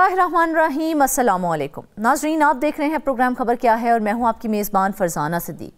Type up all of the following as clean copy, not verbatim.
बिस्मिल्लाहिर्रहमानिर्रहीम, अस्सलामुअलैकुम। नाज़रीन, आप देख रहे हैं प्रोग्राम खबर क्या है और मैं हूं आपकी मेज़बान फरजाना सिद्दीक।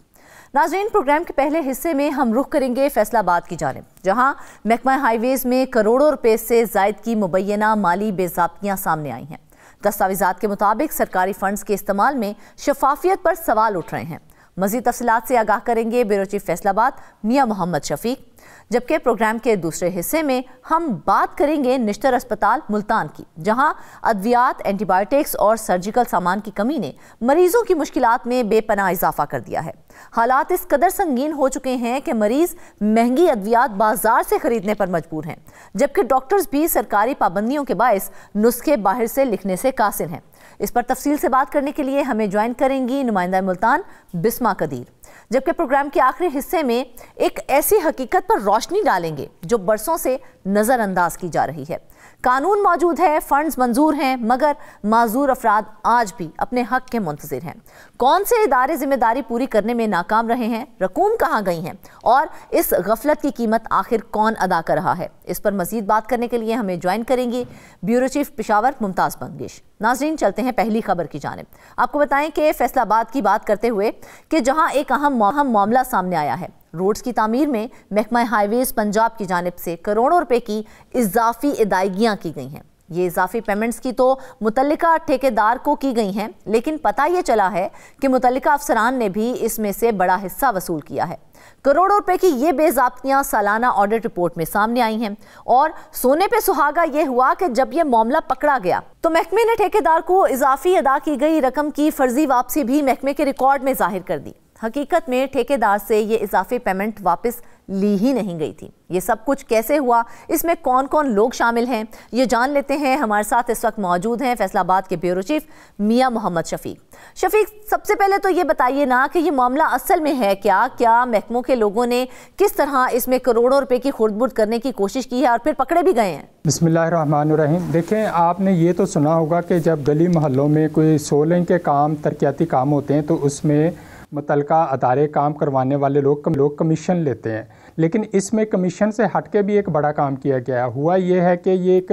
नाज़रीन, प्रोग्राम के पहले हिस्से में हम रुख करेंगे फैसलाबाद की जानिब, जहां महकमा हाईवेज़ में करोड़ों रुपए से ज़ायद की मुबैना माली बेज़ाब्तियाँ सामने आई हैं। दस्तावेज़ात के मुताबिक सरकारी फंड्स के इस्तेमाल में शफाफियत पर सवाल उठ रहे हैं। मज़ीद तफसीलात से आगाह करेंगे ब्यूरो चीफ फैसलाबाद मियां मोहम्मद शफीक। जबकि प्रोग्राम के दूसरे हिस्से में हम बात करेंगे निश्तर अस्पताल मुल्तान की, जहां अद्वियात, एंटीबायोटिक्स और सर्जिकल सामान की कमी ने मरीजों की मुश्किलात में बेपनाह इजाफा कर दिया है। हालात इस कदर संगीन हो चुके हैं कि मरीज महंगी अद्वियात बाजार से खरीदने पर मजबूर हैं, जबकि डॉक्टर्स भी सरकारी पाबंदियों के बायस नुस्खे बाहर से लिखने से कासिर हैं। इस पर तफसील से बात करने के लिए हमें ज्वाइन करेंगी नुमाइंदा मुल्तान बिस्मा कदीर। जबकि प्रोग्राम के आखिरी हिस्से में एक ऐसी हकीकत पर रोशनी डालेंगे जो बरसों से नज़रअंदाज की जा रही है। कानून मौजूद है, फंड्स मंजूर हैं, मगर माजूर अफराद आज भी अपने हक के मुंतज़िर हैं। कौन से इदारे जिम्मेदारी पूरी करने में नाकाम रहे हैं, रकूम कहाँ गई हैं और इस गफलत की कीमत आखिर कौन अदा कर रहा है? इस पर मजीद बात करने के लिए हमें ज्वाइन करेंगी ब्यूरो चीफ पेशावर मुमताज़ बंगिश। नाज़रीन, चलते हैं पहली खबर की जानिब। आपको बताएं कि फैसलाबाद की बात करते हुए कि जहां एक अहम मामला सामने आया है। रोड्स की तामीर में महकमा हाईवेज पंजाब की जानिब से करोड़ों रुपए की इजाफी अदायगियां की गई हैं। ये इजाफी पेमेंट्स की तो मुतल्लिका ठेकेदार को की गई हैं, लेकिन पता ये चला है कि मुतल्लिका अफसरान ने भी इसमें से बड़ा हिस्सा वसूल किया है। करोड़ों रुपए की ये बेज़ाब्तियां सालाना ऑडिट रिपोर्ट में सामने आई हैं और सोने पे सुहागा ये हुआ कि जब ये मामला पकड़ा गया तो महकमे ने ठेकेदार को इजाफी अदा की गई रकम की फर्जी वापसी भी महकमे के रिकॉर्ड में जाहिर कर दी। हकीकत में ठेकेदार से ये इजाफी पेमेंट वापस ली ही नहीं गई थी। ये सब कुछ कैसे हुआ, इसमें कौन कौन लोग शामिल हैं, ये जान लेते हैं। हमारे साथ इस वक्त मौजूद हैं फैसलाबाद के ब्यूरो चीफ मियां मोहम्मद शफीक। शफीक, सबसे पहले तो ये बताइए ना कि ये मामला असल में है क्या? क्या महकमों के लोगों ने किस तरह इसमें करोड़ों रुपए की खुर्द-बुर्द करने की कोशिश की है और फिर पकड़े भी गए हैं? बिस्मिल्लाहिर्रहमानिर्रहीम। देखें, आपने ये तो सुना होगा कि जब गली मोहल्लों में कोई सोलिंग के काम, तरक्याती काम होते हैं तो उसमें मुतल्लिका अदारे काम करवाने वाले लोग कमीशन लेते हैं। लेकिन इसमें कमीशन से हट के भी एक बड़ा काम किया गया। हुआ ये है कि ये एक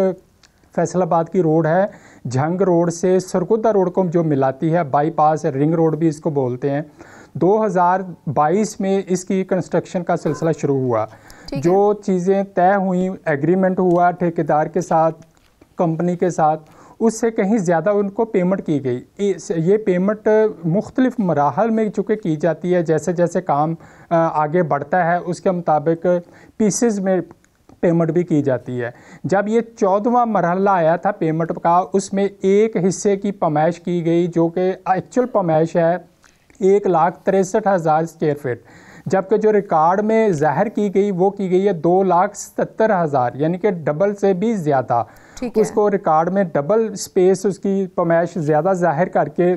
फैसलाबाद की रोड है, झंग रोड से सरगुदा रोड को जो मिलाती है, बाईपास रिंग रोड भी इसको बोलते हैं। 2022 में इसकी कंस्ट्रक्शन का सिलसिला शुरू हुआ। जो चीज़ें तय हुई, एग्रीमेंट हुआ ठेकेदार के साथ, कंपनी के साथ, उससे कहीं ज़्यादा उनको पेमेंट की गई। ये पेमेंट मुख्तलिफ मराहल में चूँकि की जाती है, जैसे जैसे काम आगे बढ़ता है उसके मुताबिक पीसेस में पेमेंट भी की जाती है। जब ये 14वां मरहला आया था पेमेंट का, उसमें एक हिस्से की पैमाइश की गई जो कि एक्चुअल पैमाइश है 1,63,000 स्क्वायर फीट, जबकि जो रिकॉर्ड में ज़ाहिर की गई वो की गई है 2,77,000, यानी कि डबल से भी ज़्यादा। उसको रिकॉर्ड में डबल स्पेस उसकी पैमाइश ज़्यादा ज़ाहिर करके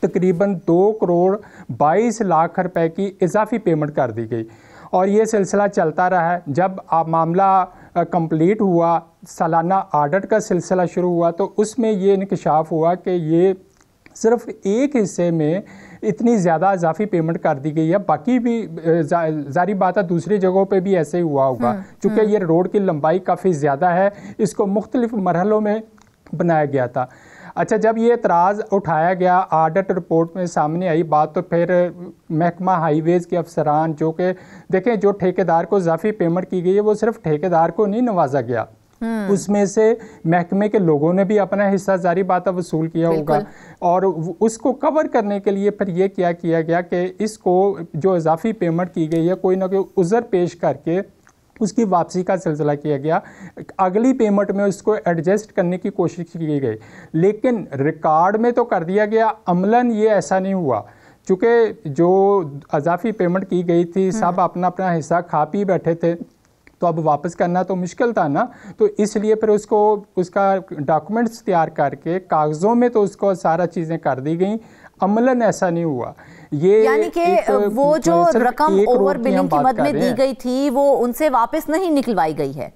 तकरीबन 2,22,00,000 रुपए की इजाफी पेमेंट कर दी गई और ये सिलसिला चलता रहा है। जब मामला कंप्लीट हुआ, सालाना ऑडिट का सिलसिला शुरू हुआ, तो उसमें ये इंकशाफ हुआ कि ये सिर्फ एक हिस्से में इतनी ज़्यादा इजाफी पेमेंट कर दी गई है। बाकी भी जारी बात है दूसरी जगहों पे भी ऐसे ही हुआ होगा, क्योंकि ये रोड की लंबाई काफ़ी ज़्यादा है, इसको मुख्तलिफ मरहलों में बनाया गया था। अच्छा, जब ये एतराज़ उठाया गया, ऑडिट रिपोर्ट में सामने आई बात, तो फिर महकमा हाईवेज़ के अफसरान जो कि देखें, जो ठेकेदार को इजाफी पेमेंट की गई है वो सिर्फ ठेकेदार को नहीं नवाजा गया, उसमें से महकमे के लोगों ने भी अपना हिस्सा जारी बात वसूल किया होगा। और उसको कवर करने के लिए फिर ये क्या किया गया कि इसको जो इजाफी पेमेंट की गई है कोई ना कोई उज़र पेश करके उसकी वापसी का सिलसिला किया गया। अगली पेमेंट में उसको एडजस्ट करने की कोशिश की गई, लेकिन रिकॉर्ड में तो कर दिया गया, अमलन ये ऐसा नहीं हुआ। चूँकि जो इजाफी पेमेंट की गई थी सब अपना अपना हिस्सा खा पी बैठे थे, तो अब वापस करना तो मुश्किल था ना, तो इसलिए फिर उसको उसका डॉक्यूमेंट्स तैयार करके कागज़ों में तो उसको सारा चीज़ें कर दी गई। अमलन ऐसा नहीं हुआ। ये यानी कि वो जो रकम ओवर बिलिंग की मद में दी गई थी वो उनसे वापस नहीं निकलवाई गई है?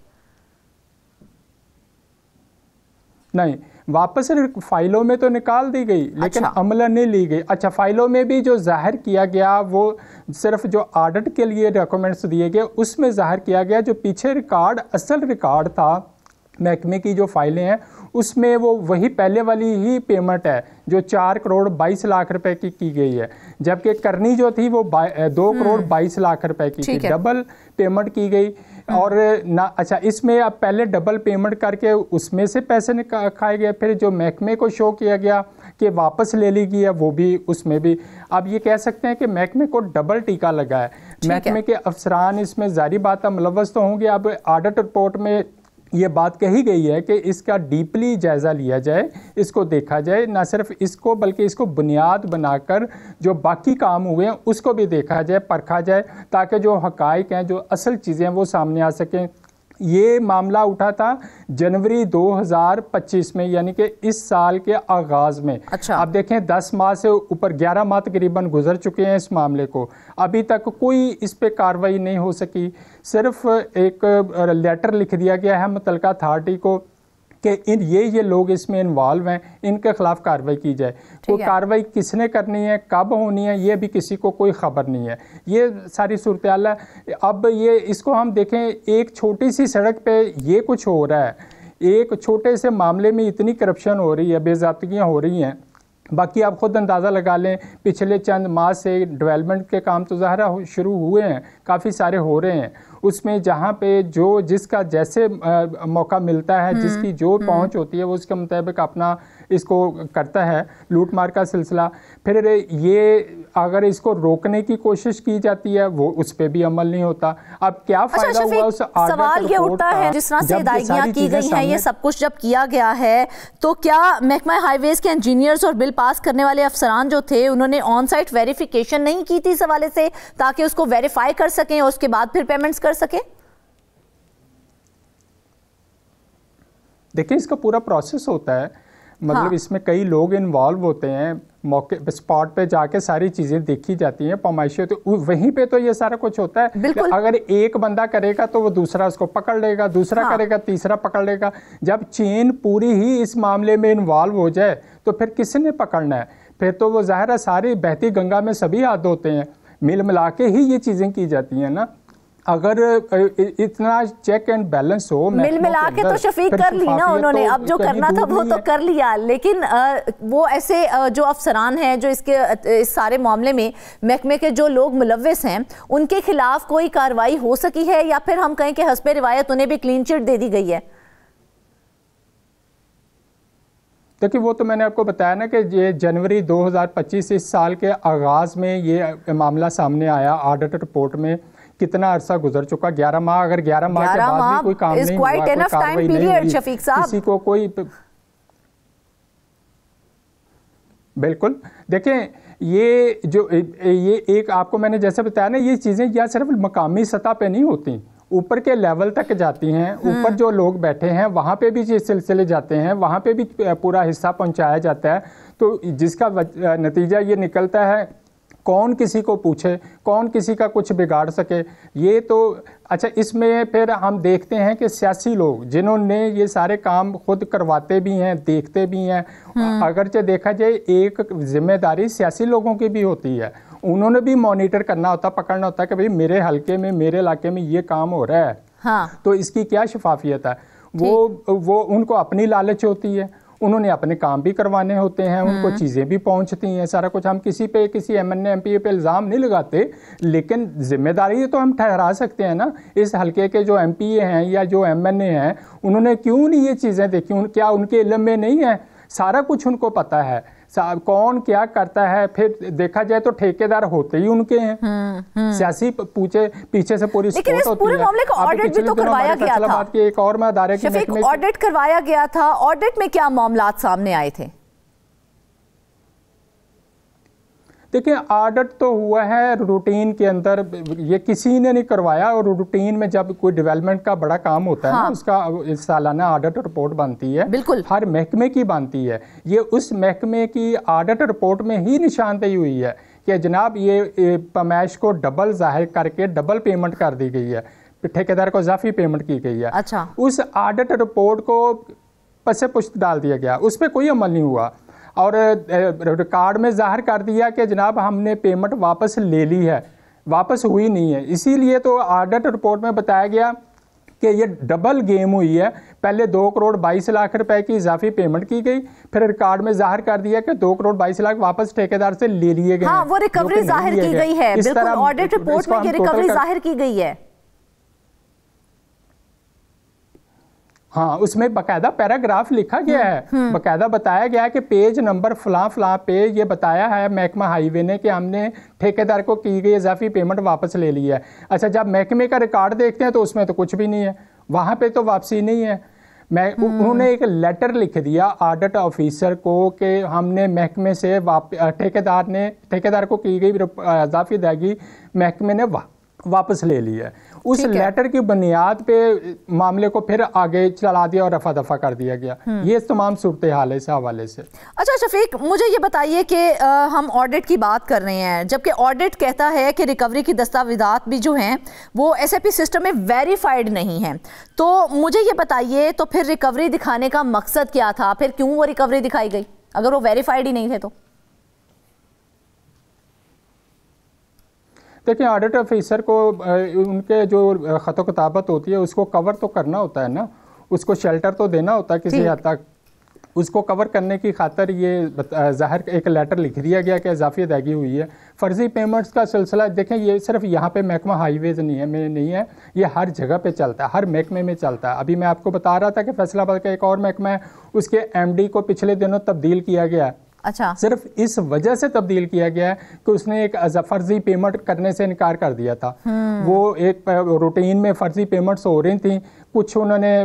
नहीं, वापस फाइलों में तो निकाल दी गई, लेकिन अमलन नहीं ली गई। अच्छा, फाइलों में भी जो जाहिर किया गया वो सिर्फ जो ऑडिट के लिए डॉक्यूमेंट्स दिए गए उसमें जाहिर किया गया, जो पीछे रिकॉर्ड असल रिकॉर्ड था महकमे की जो फाइलें हैं उसमें वो वही पहले वाली ही पेमेंट है जो 4 करोड़ 22 लाख रुपए की गई है, जबकि करनी जो थी वो 2 करोड़ 22 लाख रुपए की थी। डबल पेमेंट की गई। और ना अच्छा, इसमें अब पहले डबल पेमेंट करके उसमें से पैसे खाए गए, फिर जो महकमे को शो किया गया कि वापस ले ली गई है वो भी उसमें भी। अब ये कह सकते हैं कि महकमे को डबल टीका लगा है। महकमे के अफसरान इसमें जारी बात है मुलव्वस तो होंगे। अब ऑडिट रिपोर्ट में ये बात कही गई है कि इसका डीपली जायज़ा लिया जाए, इसको देखा जाए, ना सिर्फ इसको बल्कि इसको बुनियाद बनाकर जो बाकी काम हुए हैं उसको भी देखा जाए, परखा जाए, ताकि जो हक़ाइक़ हैं, जो असल चीज़ें हैं वो सामने आ सकें। ये मामला उठा था जनवरी 2025 में, यानी कि इस साल के आगाज़ में। अच्छा। आप देखें 10 माह से ऊपर 11 माह तकरीबन गुजर चुके हैं इस मामले को, अभी तक कोई इस पे कार्रवाई नहीं हो सकी। सिर्फ एक लेटर लिख दिया गया है मुतलका अथॉरिटी को कि ये लोग इसमें इन्वॉल्व हैं, इनके खिलाफ कार्रवाई की जाए। कोई कार्रवाई किसने करनी है, कब होनी है, ये भी किसी को कोई खबर नहीं है। ये सारी सूरत हाल है। अब ये इसको हम देखें, एक छोटी सी सड़क पे ये कुछ हो रहा है, एक छोटे से मामले में इतनी करप्शन हो रही है, बेज़ाब्तियाँ हो रही हैं। बाकी आप खुद अंदाज़ा लगा लें, पिछले चंद माह से डेवलपमेंट के काम तो ज़ाहिर शुरू हुए हैं, काफ़ी सारे हो रहे हैं। उसमें जहाँ पे जो जिसका जैसे मौका मिलता है, जिसकी जो पहुँच होती है वो उसके मुताबिक अपना इसको करता है, लूट मार का सिलसिला। फिर ये अगर इसको रोकने की कोशिश की जाती है वो उस पर भी अमल नहीं होता। अब क्या फ़ायदा हुआ उस सवाल ये उठता है, जिस तरह से हिदायतियाँ की गई हैं, ये सब कुछ जब किया गया है तो क्या महकमा हाईवेज के इंजीनियर्स और बिल पास करने वाले अफसरान जो थे उन्होंने ऑन साइट वेरिफिकेशन नहीं की थी इस हवाले से, ताकि उसको वेरीफाई कर सकें और उसके बाद फिर पेमेंट्स कर सकें? देखिए, इसका पूरा प्रोसेस होता है, मतलब इसमें कई लोग इन्वॉल्व होते हैं, मौके पे स्पॉट पे जाके सारी चीज़ें देखी जाती हैं, पैमाइशें, तो वहीं पे तो ये सारा कुछ होता है। अगर एक बंदा करेगा तो वो दूसरा उसको पकड़ लेगा, दूसरा करेगा तीसरा पकड़ लेगा। जब चेन पूरी ही इस मामले में इन्वॉल्व हो जाए तो फिर किसने पकड़ना है? फिर तो वो ज़ाहिर है सारी बहती गंगा में सभी हाथ होते हैं, मिल मिला के ही ये चीज़ें की जाती हैं ना। अगर इतना चेक एंड बैलेंस हो, मिल मिला के तो शफीक कर ली ना उन्होंने, अब जो करना था वो तो कर लिया, लेकिन वो ऐसे जो अफसरान हैं जो इस सारे मामले में महकमे के जो लोग मुलव्विस हैं उनके खिलाफ कोई कार्रवाई हो सकी है, या फिर हम कहें कि हस्बे रिवायत उन्हें भी क्लीन चिट दे दी गई है? देखिए, वो तो मैंने आपको बताया ना कि ये जनवरी 2025 इस साल के आगाज़ में ये मामला सामने आया। ऑडिट रिपोर्ट में कितना अरसा गुजर चुका, 11 माह। अगर 11 माह के बाद भी कोई काम नहीं हुआ, कोई कार्रवाई नहीं हुई, किसी को कोई, बिल्कुल। देखें, ये जो ये एक आपको मैंने जैसे बताया ना, ये चीज़ें या सिर्फ मकामी सतह पे नहीं होती, ऊपर के लेवल तक जाती हैं। ऊपर जो लोग बैठे हैं वहाँ पे भी ये सिलसिले जाते हैं, वहाँ पे भी पूरा हिस्सा पहुँचाया जाता है। तो जिसका नतीजा ये निकलता है, कौन किसी को पूछे, कौन किसी का कुछ बिगाड़ सके, ये तो अच्छा। इसमें फिर हम देखते हैं कि सियासी लोग जिन्होंने ये सारे काम खुद करवाते भी हैं, देखते भी हैं, अगरचे देखा जाए एक जिम्मेदारी सियासी लोगों की भी होती है, उन्होंने भी मॉनिटर करना होता, पकड़ना होता कि भाई मेरे हलके में, मेरे इलाके में ये काम हो रहा है। हाँ। तो इसकी क्या शफाफियत है? वो उनको अपनी लालच होती है, उन्होंने अपने काम भी करवाने होते हैं, उनको चीज़ें भी पहुंचती हैं, सारा कुछ। हम किसी एमएनए एमपीए पे इल्ज़ाम नहीं लगाते, लेकिन जिम्मेदारी तो हम ठहरा सकते हैं ना। इस हलके के जो एमपीए हैं या जो एमएनए हैं, उन्होंने क्यों नहीं ये चीज़ें देखी? क्या उनके इल्म में नहीं है? सारा कुछ उनको पता है, कौन क्या करता है। फिर देखा जाए तो ठेकेदार होते ही उनके हैं। सियासी पीछे से पूरी लेकिन इस पूरे मामले का ऑडिट भी तो करवाया गया था। एक और मैं अदारे की ऑडिट करवाया गया था, ऑडिट में क्या मामलात सामने आए थे? देखिए, ऑडिट तो हुआ है रूटीन के अंदर, ये किसी ने नहीं करवाया। और रूटीन में जब कोई डेवलपमेंट का बड़ा काम होता है ना, उसका सालाना ऑडिट रिपोर्ट बनती है, बिल्कुल हर महकमे की बनती है। ये उस महकमे की ऑडिट रिपोर्ट में ही निशानदेही हुई है कि जनाब ये पैमाइश को डबल जाहिर करके डबल पेमेंट कर दी गई है, ठेकेदार को इजाफी पेमेंट की गई है। अच्छा। उस ऑडिट रिपोर्ट को पसे पुश्त डाल दिया गया, उस पर कोई अमल नहीं हुआ और रिकॉर्ड में जाहिर कर दिया कि जनाब हमने पेमेंट वापस ले ली है, वापस हुई नहीं है। इसीलिए तो ऑडिट रिपोर्ट में बताया गया कि ये डबल गेम हुई है। पहले 2 करोड़ 22 लाख रुपए की इजाफी पेमेंट की गई, फिर रिकॉर्ड में जाहिर कर दिया कि 2 करोड़ 22 लाख वापस ठेकेदार से ले लिए गए। हाँ, वो रिकवरी जाहिर की गई है, बिल्कुल ऑडिट रिपोर्ट में ये रिकवरी जाहिर की गई है। हाँ, उसमें बकायदा पैराग्राफ लिखा गया है, बकायदा बताया गया है कि पेज नंबर फलां पे ये बताया है महकमा हाईवे ने कि हमने ठेकेदार को की गई इजाफी पेमेंट वापस ले ली है। अच्छा, जब महकमे का रिकॉर्ड देखते हैं तो उसमें तो कुछ भी नहीं है, वहाँ पे तो वापसी नहीं है। उन्होंने एक लेटर लिख दिया ऑडिट ऑफिसर को कि हमने महकमे से ठेकेदार को की गई इजाफी अदायगी महकमे ने वापस ले ली है। उस लेटर की बुनियाद पे मामले को फिर आगे चला दिया और रफा दफा कर दिया गया। ये तमाम सूरत हाल है इस हवाले से। अच्छा शफीक, मुझे ये बताइए कि हम ऑडिट की बात कर रहे हैं, जबकि ऑडिट कहता है कि रिकवरी की दस्तावेजात भी जो हैं वो SAP सिस्टम में वेरीफाइड नहीं हैं। तो मुझे ये बताइए, तो फिर रिकवरी दिखाने का मकसद क्या था? फिर क्यों वो रिकवरी दिखाई गई अगर वो वेरीफाइड ही नहीं थे तो? देखिए, ऑडिट ऑफिसर को उनके जो ख़त किताबत होती है उसको कवर तो करना होता है ना, उसको शेल्टर तो देना होता है किसी हद तक। उसको कवर करने की खातर ये ज़ाहिर एक लेटर लिख दिया गया कि इजाफी अदायगी हुई है। फ़र्जी पेमेंट्स का सिलसिला देखें, ये सिर्फ यहाँ पे महकमा हाईवेज़ नहीं है, ये हर जगह पे चलता है, हर महकमे में चलता है। अभी मैं आपको बता रहा था कि फैसलाबाद का एक और महकमा है, उसके MD को पिछले दिनों तब्दील किया गया। अच्छा, सिर्फ इस वजह से तब्दील किया गया है कि उसने एक फर्जी पेमेंट करने से इनकार कर दिया था। वो एक रूटीन में फर्जी पेमेंट्स हो रही थी, कुछ उन्होंने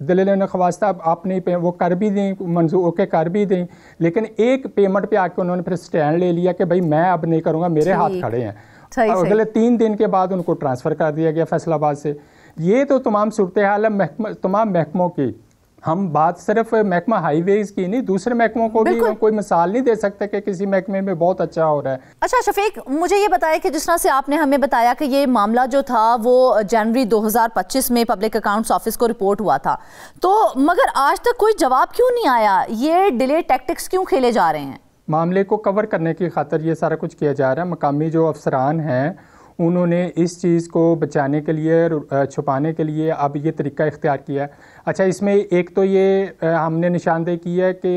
दलील नखवास्ता अपनी वो कर भी दी, मंजूर के कर भी दी, लेकिन एक पेमेंट पे आके उन्होंने फिर स्टैंड ले लिया कि भाई मैं अब नहीं करूँगा, मेरे हाथ खड़े हैं। अगले 3 दिन के बाद उनको ट्रांसफ़र कर दिया गया फैसलाबाद से। ये तो तमाम सूरत हाल है तमाम महकमों की। हम बात सिर्फ महकमा हाईवेज की नहीं, दूसरे महकमों को भी कोई मिसाल नहीं दे सकते कि किसी महकमे में बहुत अच्छा हो रहा है। अच्छा शफीक, मुझे ये बताया कि जिस तरह से आपने हमें बताया कि ये मामला जो था वो जनवरी 2025 में पब्लिक अकाउंट्स ऑफिस को रिपोर्ट हुआ था, तो मगर आज तक कोई जवाब क्यों नहीं आया? ये डिले टैक्टिक्स क्यों खेले जा रहे हैं? मामले को कवर करने की खातिर ये सारा कुछ किया जा रहा है। मकामी जो अफसरान हैं उन्होंने इस चीज़ को बचाने के लिए, छुपाने के लिए अब ये तरीका इख्तियार किया है। अच्छा, इसमें एक तो ये हमने निशानदेही की है कि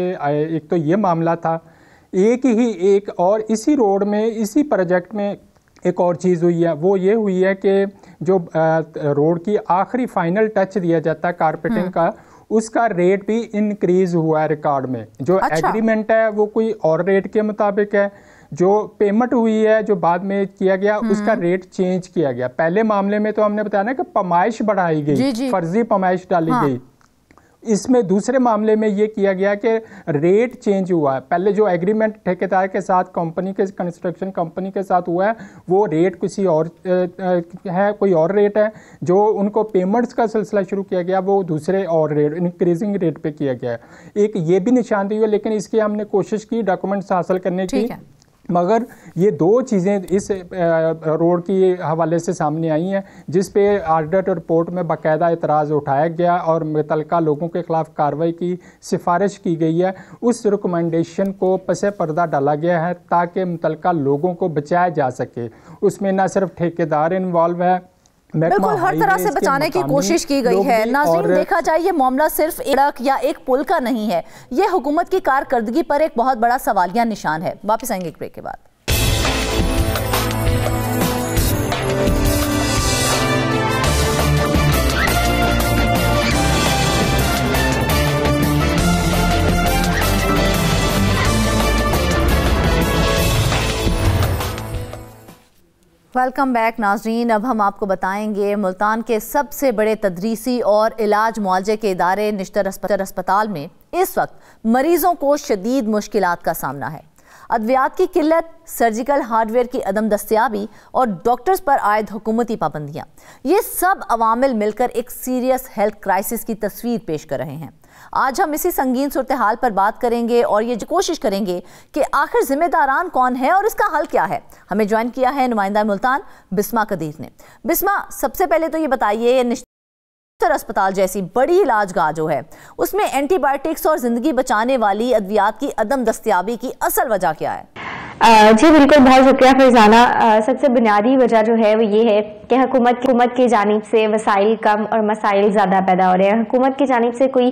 एक तो ये मामला था, एक और इसी रोड में, इसी प्रोजेक्ट में एक और चीज़ हुई है। वो ये हुई है कि जो रोड की आखिरी फाइनल टच दिया जाता है कारपेटिंग का, उसका रेट भी इंक्रीज़ हुआ है रिकॉर्ड में। जो एग्रीमेंट है वो कोई और रेट के मुताबिक है, जो पेमेंट हुई है जो बाद में किया गया उसका रेट चेंज किया गया। पहले मामले में तो हमने बताया ना कि पमाइश बढ़ाई गई, फर्जी पमाइश डाली गई। इसमें दूसरे मामले में ये किया गया कि रेट चेंज हुआ है। पहले जो एग्रीमेंट ठेकेदार के साथ कंपनी के कंस्ट्रक्शन कंपनी के साथ हुआ है वो रेट किसी और है, कोई और रेट है। जो उनको पेमेंट्स का सिलसिला शुरू किया गया वो दूसरे और रेट, इंक्रीजिंग रेट पे किया गया है। एक ये भी निशानदेही हुई, लेकिन इसकी हमने कोशिश की डॉक्यूमेंट्स हासिल करने की, मगर ये 2 चीज़ें इस रोड की हवाले से सामने आई हैं जिस पे ऑडिट रिपोर्ट में बाकायदा एतराज़ उठाया गया और मुतल्लिका लोगों के ख़िलाफ़ कार्रवाई की सिफारिश की गई है। उस रिकमेंडेशन को पसे पर्दा डाला गया है ताकि मुतल्लिका लोगों को बचाया जा सके। उसमें न सिर्फ ठेकेदार इन्वॉल्व है, बिल्कुल हर तरह से बचाने की कोशिश की गई है। नाज़रीन, देखा जाए ये मामला सिर्फ एक सड़क या एक पुल का नहीं है, ये हुकूमत की कारकर्दगी पर एक बहुत बड़ा सवालिया निशान है। वापस आएंगे एक ब्रेक के बाद। वेलकम बैक नाजरीन। अब हम आपको बताएंगे मुल्तान के सबसे बड़े तदरीसी और इलाज मुआलजे के इदारे निश्तर अस्पताल में इस वक्त मरीजों को शदीद मुश्किलात का सामना है। अद्वियात की किल्लत, सर्जिकल हार्डवेयर की अदम दस्तियाबी और डॉक्टर्स पर आयद हुकूमती पाबंदियाँ, ये सब अवामिल मिलकर एक सीरियस हेल्थ क्राइसिस की तस्वीर पेश कर रहे हैं। आज हम इसी संगीन सूरत हाल पर बात करेंगे और ये कोशिश करेंगे कि आखिर जिम्मेदारान कौन है और इसका हल क्या है। हमें ज्वाइन किया है नुमाइंदा मुल्तान बिस्मा कदीर ने। बिस्मा, सबसे पहले तो ये बताइए, निश्तर अस्पताल जैसी बड़ी इलाजगाह जो है उसमें एंटीबायोटिक्स और जिंदगी बचाने वाली अद्वियात की अदम दस्तियाबी की असल वजह क्या है? जी बिल्कुल, बहुत शुक्रिया फरजाना। सबसे बुनियादी वजह जो है वो ये है कि हुकूमत की जानिब से वसाइल कम और मसाइल ज़्यादा पैदा हो रहे हैं। हुकूमत की जानिब से कोई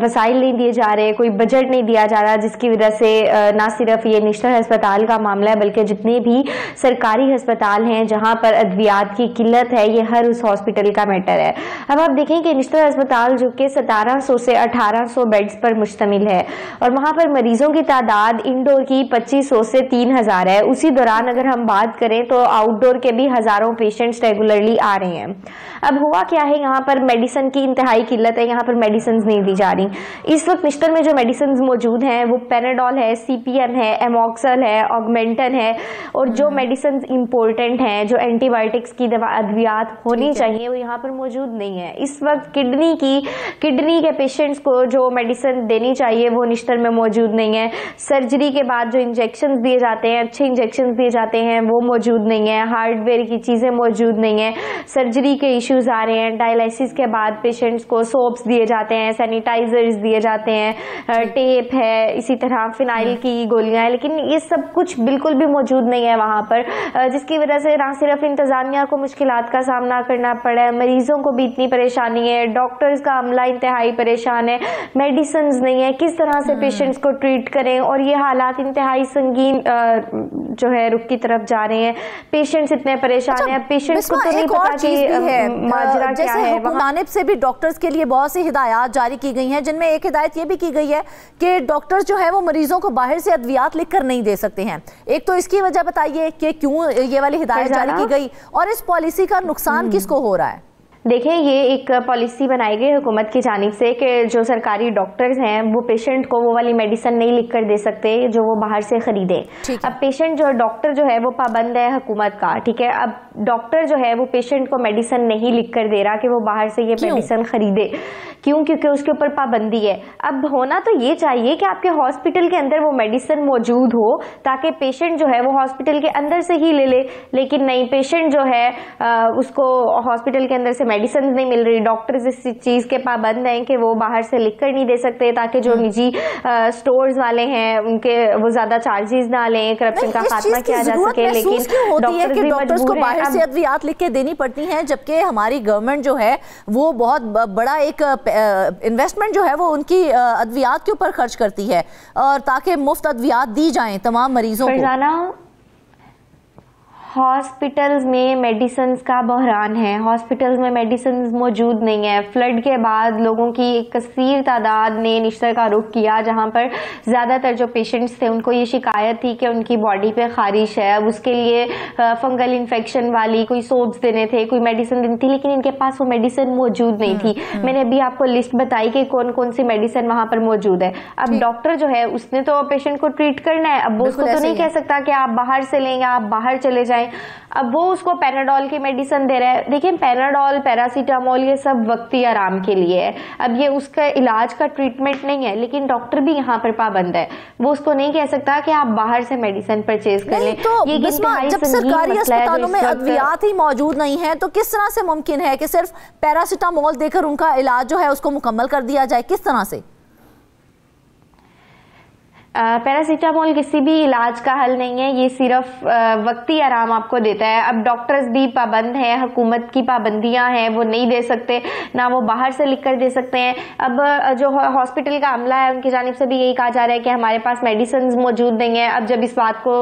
वसाइल नहीं दिए जा रहे, कोई बजट नहीं दिया जा रहा, जिसकी वजह से ना सिर्फ ये निश्तर अस्पताल का मामला है बल्कि जितने भी सरकारी अस्पताल हैं जहाँ पर अद्वियात की किल्लत है, ये हर उस हॉस्पिटल का मैटर है। अब आप देखें कि निश्तर अस्पताल जो कि 1700 से 1800 बेड्स पर मुश्तमिल है और वहाँ पर मरीजों की तादाद इंडोर की 2500 से 3000 है। उसी दौरान अगर हम बात करें तो आउटडोर के भी हजारों पेशेंट्स रेगुलरली आ रहे हैं। अब हुआ क्या है, यहाँ पर मेडिसिन की इंतहाई किल्लत है, यहाँ पर मेडिसिन नहीं दी जा रही। इस वक्त निश्तर में जो मेडिसिन मौजूद हैं वो पैराडोल है, CPM है, एमॉक्सल है, ऑगमेंटन है और जो मेडिसिन इंपॉर्टेंट हैं, जो एंटीबायोटिक्स की दवा अद्वियात होनी चाहिए, वो यहाँ पर मौजूद नहीं है। इस वक्त किडनी के पेशेंट्स को जो मेडिसिन देनी चाहिए वो निश्तर में मौजूद नहीं है। सर्जरी के बाद जो इंजेक्शन दिए जाते हैं, अच्छे इंजेक्शन दिए जाते हैं, वो मौजूद नहीं है। हार्डवेयर की चीजें मौजूद नहीं है। सर्जरी के इश्यूज आ रहे हैं। डायलिसिस के बाद पेशेंट्स को सोप्स दिए जाते हैं, सैनिटाइजर्स दिए जाते हैं, टेप है, इसी तरह फिनाइल की गोलियां हैं, लेकिन ये सब कुछ बिल्कुल भी मौजूद नहीं है वहां पर, जिसकी वजह से ना सिर्फ इंतजामिया को मुश्किलात का सामना करना पड़ा है, मरीजों को भी इतनी परेशानी है, डॉक्टर्स का अमला इंतहाई परेशान है, मेडिसिन नहीं है, किस तरह से पेशेंट्स को ट्रीट करें। और ये हालात इंतहाई संगीन जो है रुख की तरफ जा रहे हैं। पेशेंट्स इतने परेशान हैं, पेशेंट्स को तो नहीं पता कि माजरा क्या है। जानिब से भी डॉक्टर्स के लिए बहुत सी हिदायत जारी की गई हैं, जिनमें एक हिदायत ये भी की गई है कि डॉक्टर्स जो है वो मरीजों को बाहर से अद्वियात लिख कर नहीं दे सकते हैं। एक तो इसकी वजह बताइए कि क्यों ये वाली हिदायत जारी की गई और इस पॉलिसी का नुकसान किसको हो रहा है? देखिए, ये एक पॉलिसी बनाई गई हुकूमत की जानिब से कि जो सरकारी डॉक्टर्स हैं वो पेशेंट को वो वाली मेडिसिन नहीं लिख कर दे सकते जो वो बाहर से खरीदे। अब पेशेंट जो डॉक्टर जो है वो पाबंद है हुकूमत का, ठीक है। अब डॉक्टर जो है वो पेशेंट को मेडिसिन नहीं लिख कर दे रहा कि वो बाहर से ये मेडिसिन खरीदे। क्यों? क्योंकि उसके ऊपर पाबंदी है। अब होना तो ये चाहिए कि आपके हॉस्पिटल के अंदर वो मेडिसिन मौजूद हो ताकि पेशेंट जो है वो हॉस्पिटल के अंदर से ही ले ले, लेकिन नहीं, पेशेंट जो है उसको हॉस्पिटल के अंदर से मेडिसिन नहीं मिल रही। डॉक्टर्स इस चीज के पाबंद हैं कि वो बाहर से लिख कर नहीं दे सकते ताकि जो निजी स्टोर्स वाले हैं उनके वो ज्यादा चार्जेस ना लें, करप्शन का खात्मा किया जा सके। लेकिन डॉक्टर्स को बाहर से अद्वियात लिख के देनी पड़ती हैं, जबकि हमारी गवर्नमेंट जो है वो बहुत बड़ा एक इन्वेस्टमेंट जो है वो उनकी अद्वियात के ऊपर खर्च करती है और ताकि मुफ्त अद्वियात दी जाएं तमाम मरीजों को। हॉस्पिटल्स में मेडिसिन्स का बहरान है, हॉस्पिटल्स में मेडिसिन्स मौजूद नहीं है। फ्लड के बाद लोगों की एक कसीर तादाद ने निश्तर का रुख किया, जहां पर ज़्यादातर जो पेशेंट्स थे उनको ये शिकायत थी कि उनकी बॉडी पे खारिश है। अब उसके लिए फंगल इन्फेक्शन वाली कोई सोप्स देने थे, कोई मेडिसिन देनी थी, लेकिन इनके पास वो मेडिसिन मौजूद नहीं थी। मैंने अभी आपको लिस्ट बताई कि कौन कौन सी मेडिसिन वहां पर मौजूद है। अब डॉक्टर जो है उसने तो पेशेंट को ट्रीट करना है, अब वो उसको तो नहीं कह सकता कि आप बाहर से लेंगे, आप बाहर चले जाएं। अब वो उसको पैराडोल की मेडिसिन दे रहा है। देखिए, पैराडोल, पैरासीटामोल ये सब वक्ती आराम के लिए है, अब ये उसका इलाज का ट्रीटमेंट नहीं है। लेकिन डॉक्टर भी यहाँ पर पाबंद है, वो उसको नहीं कह सकता कि आप बाहर से मेडिसिन परचेज कर लें। तो ये जब सरकारी अस्पतालों में अद्वियात ही मौजूद नहीं है तो किस तरह से मुमकिन है कि सिर्फ पैरासीटामोल देकर उनका इलाज जो है उसको मुकम्मल कर दिया जाए? किस तरह से? पैरासीटामोल किसी भी इलाज का हल नहीं है, ये सिर्फ वक्ती आराम आपको देता है। अब डॉक्टर्स भी पाबंद हैं, हुकूमत की पाबंदियां हैं, वो नहीं दे सकते, ना वो बाहर से लिख कर दे सकते हैं। अब जो हॉस्पिटल का अमला है उनकी जानिब से भी यही कहा जा रहा है कि हमारे पास मेडिसिन मौजूद नहीं है। अब जब इस बात को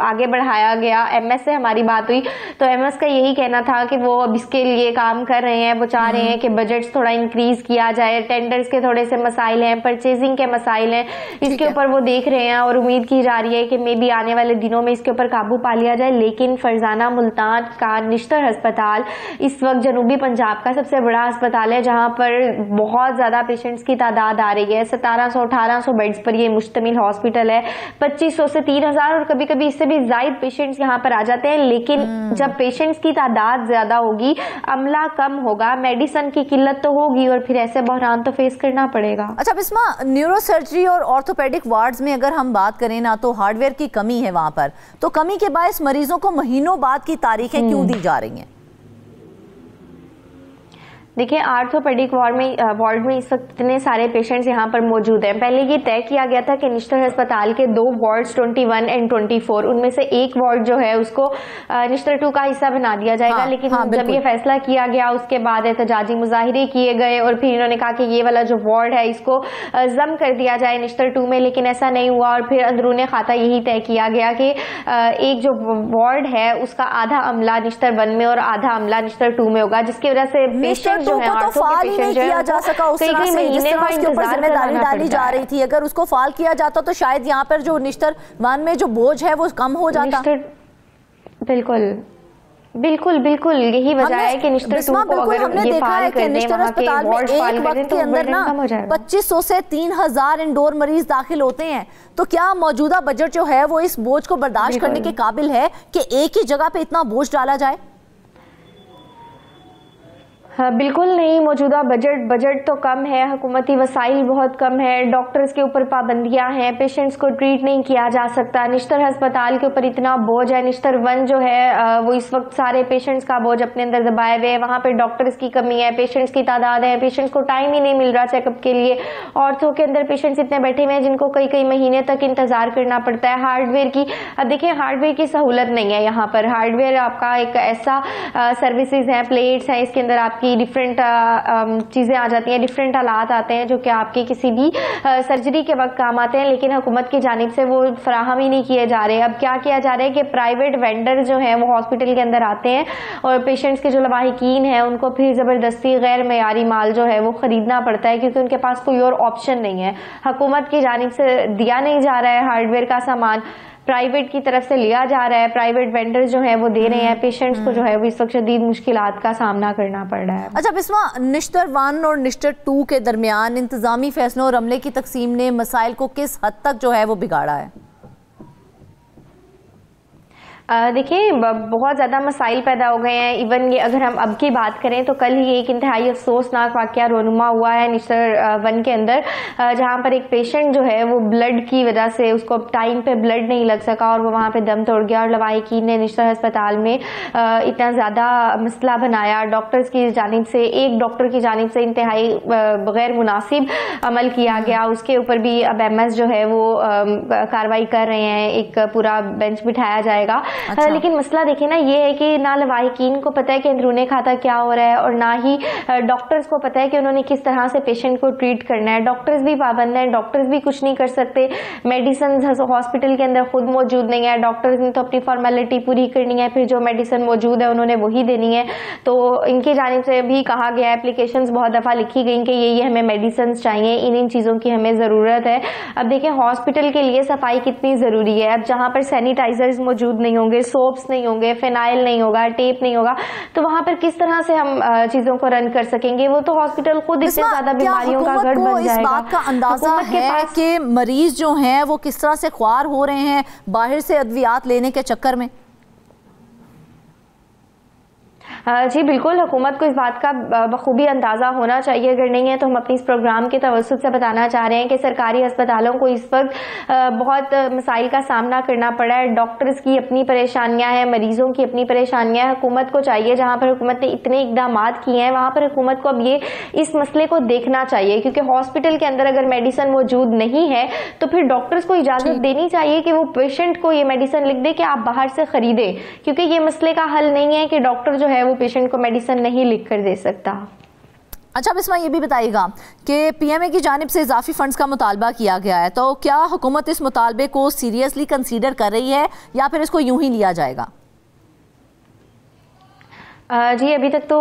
आगे बढ़ाया गया, MS से हमारी बात हुई तो MS का यही कहना था कि वो अब इसके लिए काम कर रहे हैं, वो चाह रहे हैं कि बजट थोड़ा इंक्रीज किया जाए, टेंडर्स के थोड़े से मसाइल हैं, परचेजिंग के मसाइल हैं, इसके ऊपर वो देख रहे हैं और उम्मीद की जा रही है कि मे बी आने वाले दिनों में इसके ऊपर काबू पा लिया जाए। लेकिन फरजाना मुल्तान का निश्तर अस्पताल इस वक्त जनूबी पंजाब का सबसे बड़ा अस्पताल है, जहां पर बहुत ज्यादा पेशेंट्स की तादाद आ रही है। 1700-1800 बेड्स पर ये मुश्तमिल हॉस्पिटल है। 2500 से 3000 और कभी कभी इससे भी ज्यादा पेशेंट्स यहाँ पर आ जाते हैं। लेकिन जब पेशेंट्स की तादाद ज्यादा होगी, अमला कम होगा, मेडिसिन की किल्लत तो होगी और फिर ऐसे बहरान तो फेस करना पड़ेगा। अच्छा बिस्मा, न्यूरो सर्जरी और ऑर्थोपेडिक वार्ड्स में अगर हम बात करें ना तो हार्डवेयर की कमी है वहां पर, तो कमी के बायस मरीजों को महीनों बाद की तारीखें क्यों दी जा रही हैं? देखिए आर्थोपेडिक वार्ड में इस वक्त इतने सारे पेशेंट्स यहाँ पर मौजूद हैं। पहले ये तय किया गया था कि निश्तर अस्पताल के 2 वार्ड्स 21 एंड 24, उनमें से एक वार्ड जो है उसको निश्तर 2 का हिस्सा बना दिया जाएगा। लेकिन जब ये फैसला किया गया उसके बाद एहतजाजी मुजाहिरे किए गए और फिर इन्होंने कहा कि ये वाला जो वार्ड है इसको जम कर दिया जाए निश्तर 2 में, लेकिन ऐसा नहीं हुआ। और फिर अंदरूने खाता यही तय किया गया कि एक जो वार्ड है उसका आधा अमला निश्तर 1 में और आधा अमला निश्तर 2 में होगा, जिसकी वजह से पेशेंट जो है तो फाल ही नहीं किया जा सका उस तरह से जिस तरह उसके ऊपर जिम्मेदारी डाली जा रही थी। अगर उसको फाल किया जाता तो शायद यहाँ पर जो निश्तर 1 में जो बोझ है वो कम हो जाता। बिल्कुल बिल्कुल बिल्कुल यही वजह है कि निश्तर 2 को अगर हमने ये देखा है कि निश्तर अस्पताल में एक वक्त के अंदर ना 2500 से 3000 इंडोर मरीज दाखिल होते हैं। तो क्या मौजूदा बजट जो है वो इस बोझ को बर्दाश्त करने के काबिल है कि एक ही जगह पे इतना बोझ डाला जाए? बिल्कुल नहीं। मौजूदा बजट तो कम है, हुकूमती वसाइल बहुत कम है, डॉक्टर्स के ऊपर पाबंदियां हैं, पेशेंट्स को ट्रीट नहीं किया जा सकता। निश्तर अस्पताल के ऊपर इतना बोझ है। निश्तर 1 जो है वो इस वक्त सारे पेशेंट्स का बोझ अपने अंदर दबाए हुए है। वहाँ पे डॉक्टर्स की कमी है, पेशेंट्स की तादाद है, पेशेंट्स को टाइम ही नहीं मिल रहा चेकअप के लिए। ऑर्थो के अंदर पेशेंट्स इतने बैठे हुए हैं जिनको कई महीने तक इंतजार करना पड़ता है। हार्डवेयर की अब देखिए हार्डवेयर की सहूलत नहीं है यहाँ पर। हार्डवेयर आपका एक ऐसा सर्विसेज है, प्लेट्स है, इसके अंदर आपकी डिफरेंट चीज़ें आ जाती हैं, डिफरेंट आलात आते हैं जो कि आपके किसी भी सर्जरी के वक्त काम आते हैं, लेकिन हुकूमत की जानिब से वो फराहम ही नहीं किए जा रहे। अब क्या किया जा रहा है कि प्राइवेट वेंडर जो हैं वो हॉस्पिटल के अंदर आते हैं और पेशेंट्स के जो लवाहिकीन हैं उनको फिर ज़बरदस्ती गैर मयारी माल जो है वो ख़रीदना पड़ता है, क्योंकि उनके पास कोई और ऑप्शन नहीं है। हुकूमत की जानिब से दिया नहीं जा रहा है हार्डवेयर का सामान, प्राइवेट की तरफ से लिया जा रहा है, प्राइवेट वेंडर जो है वो दे रहे हैं, पेशेंट्स को जो है वो इस वक्त शदीद मुश्किलात का सामना करना पड़ रहा है। अच्छा बिस्मा, निश्तर 1 और निश्तर 2 के दरमियान इंतजामी फैसलों और अमले की तकसीम ने मसाइल को किस हद तक जो है वो बिगाड़ा है? देखिए बहुत ज़्यादा मसाइल पैदा हो गए हैं। इवन ये अगर हम अब की बात करें तो कल ही एक इंतहाई अफसोसनाक वाक़या रोनुमा हुआ है निश्तर 1 के अंदर, जहाँ पर एक पेशेंट जो है वो ब्लड की वजह से उसको टाइम पे ब्लड नहीं लग सका और वो वहाँ पे दम तोड़ गया। और लवाहिकीन ने निश्तर अस्पताल में इतना ज़्यादा मसला बनाया, डॉक्टर्स की जानिब से, एक डॉक्टर की जानिब से इंतहाई गैर मुनासिब अमल किया गया। उसके ऊपर भी अब MS जो है वो कार्रवाई कर रहे हैं, एक पूरा बेंच बिठाया जाएगा। अच्छा। लेकिन मसला देखिए ना ये है कि ना लवाहिकीन को पता है कि अंदरूने खाता क्या हो रहा है और ना ही डॉक्टर्स को पता है कि उन्होंने किस तरह से पेशेंट को ट्रीट करना है। डॉक्टर्स भी पाबंद हैं, डॉक्टर्स भी कुछ नहीं कर सकते, मेडिसिन हॉस्पिटल के अंदर खुद मौजूद नहीं है, डॉक्टर्स ने तो अपनी फॉर्मेलिटी पूरी करनी है, फिर जो मेडिसिन मौजूद है उन्होंने वही देनी है। तो इनकी जानिब से भी कहा गया, एप्लीकेशंस बहुत दफ़ा लिखी गई कि ये हमें मेडिसिन चाहिए, इन चीज़ों की हमें ज़रूरत है। अब देखिए हॉस्पिटल के लिए सफाई कितनी ज़रूरी है। अब जहाँ पर सैनिटाइजर्स मौजूद नहीं होंगे, सोप्स नहीं होंगे, फिनाइल नहीं होगा, टेप नहीं होगा, तो वहां पर किस तरह से हम चीजों को रन कर सकेंगे? वो तो हॉस्पिटल खुद इतने ज्यादा बीमारियों का घर बन जाएगा। इस बात का अंदाजा है कि मरीज जो हैं वो किस तरह से ख्वार हो रहे हैं बाहर से अद्वियात लेने के चक्कर में? जी बिल्कुल, हुकूमत को इस बात का बखूबी अंदाज़ा होना चाहिए। अगर नहीं है तो हम अपनी इस प्रोग्राम के तवस्सुत से बताना चाह रहे हैं कि सरकारी अस्पतालों को इस वक्त बहुत मसाइल का सामना करना पड़ा है। डॉक्टर्स की अपनी परेशानियां हैं, मरीजों की अपनी परेशानियां हैं। हुकूमत को चाहिए, जहां पर हुकूमत ने इतने इकदाम किए हैं वहां पर हुकूमत को अब ये इस मसले को देखना चाहिए, क्योंकि हॉस्पिटल के अंदर अगर मेडिसिन मौजूद नहीं है तो फिर डॉक्टर्स को इजाज़त देनी चाहिए कि वो पेशेंट को ये मेडिसिन लिख दे कि आप बाहर से खरीदें, क्योंकि ये मसले का हल नहीं है कि डॉक्टर जो है वो पेशेंट को मेडिसिन नहीं लिख कर दे सकता। अच्छा बिस्मा, ये भी बताइएगा कि PMA की जानिब से इजाफी फंड्स का मुतालबा किया गया है, तो क्या हुकूमत इस मुतालबे को सीरियसली कंसीडर कर रही है या फिर इसको यूं ही लिया जाएगा? जी अभी तक तो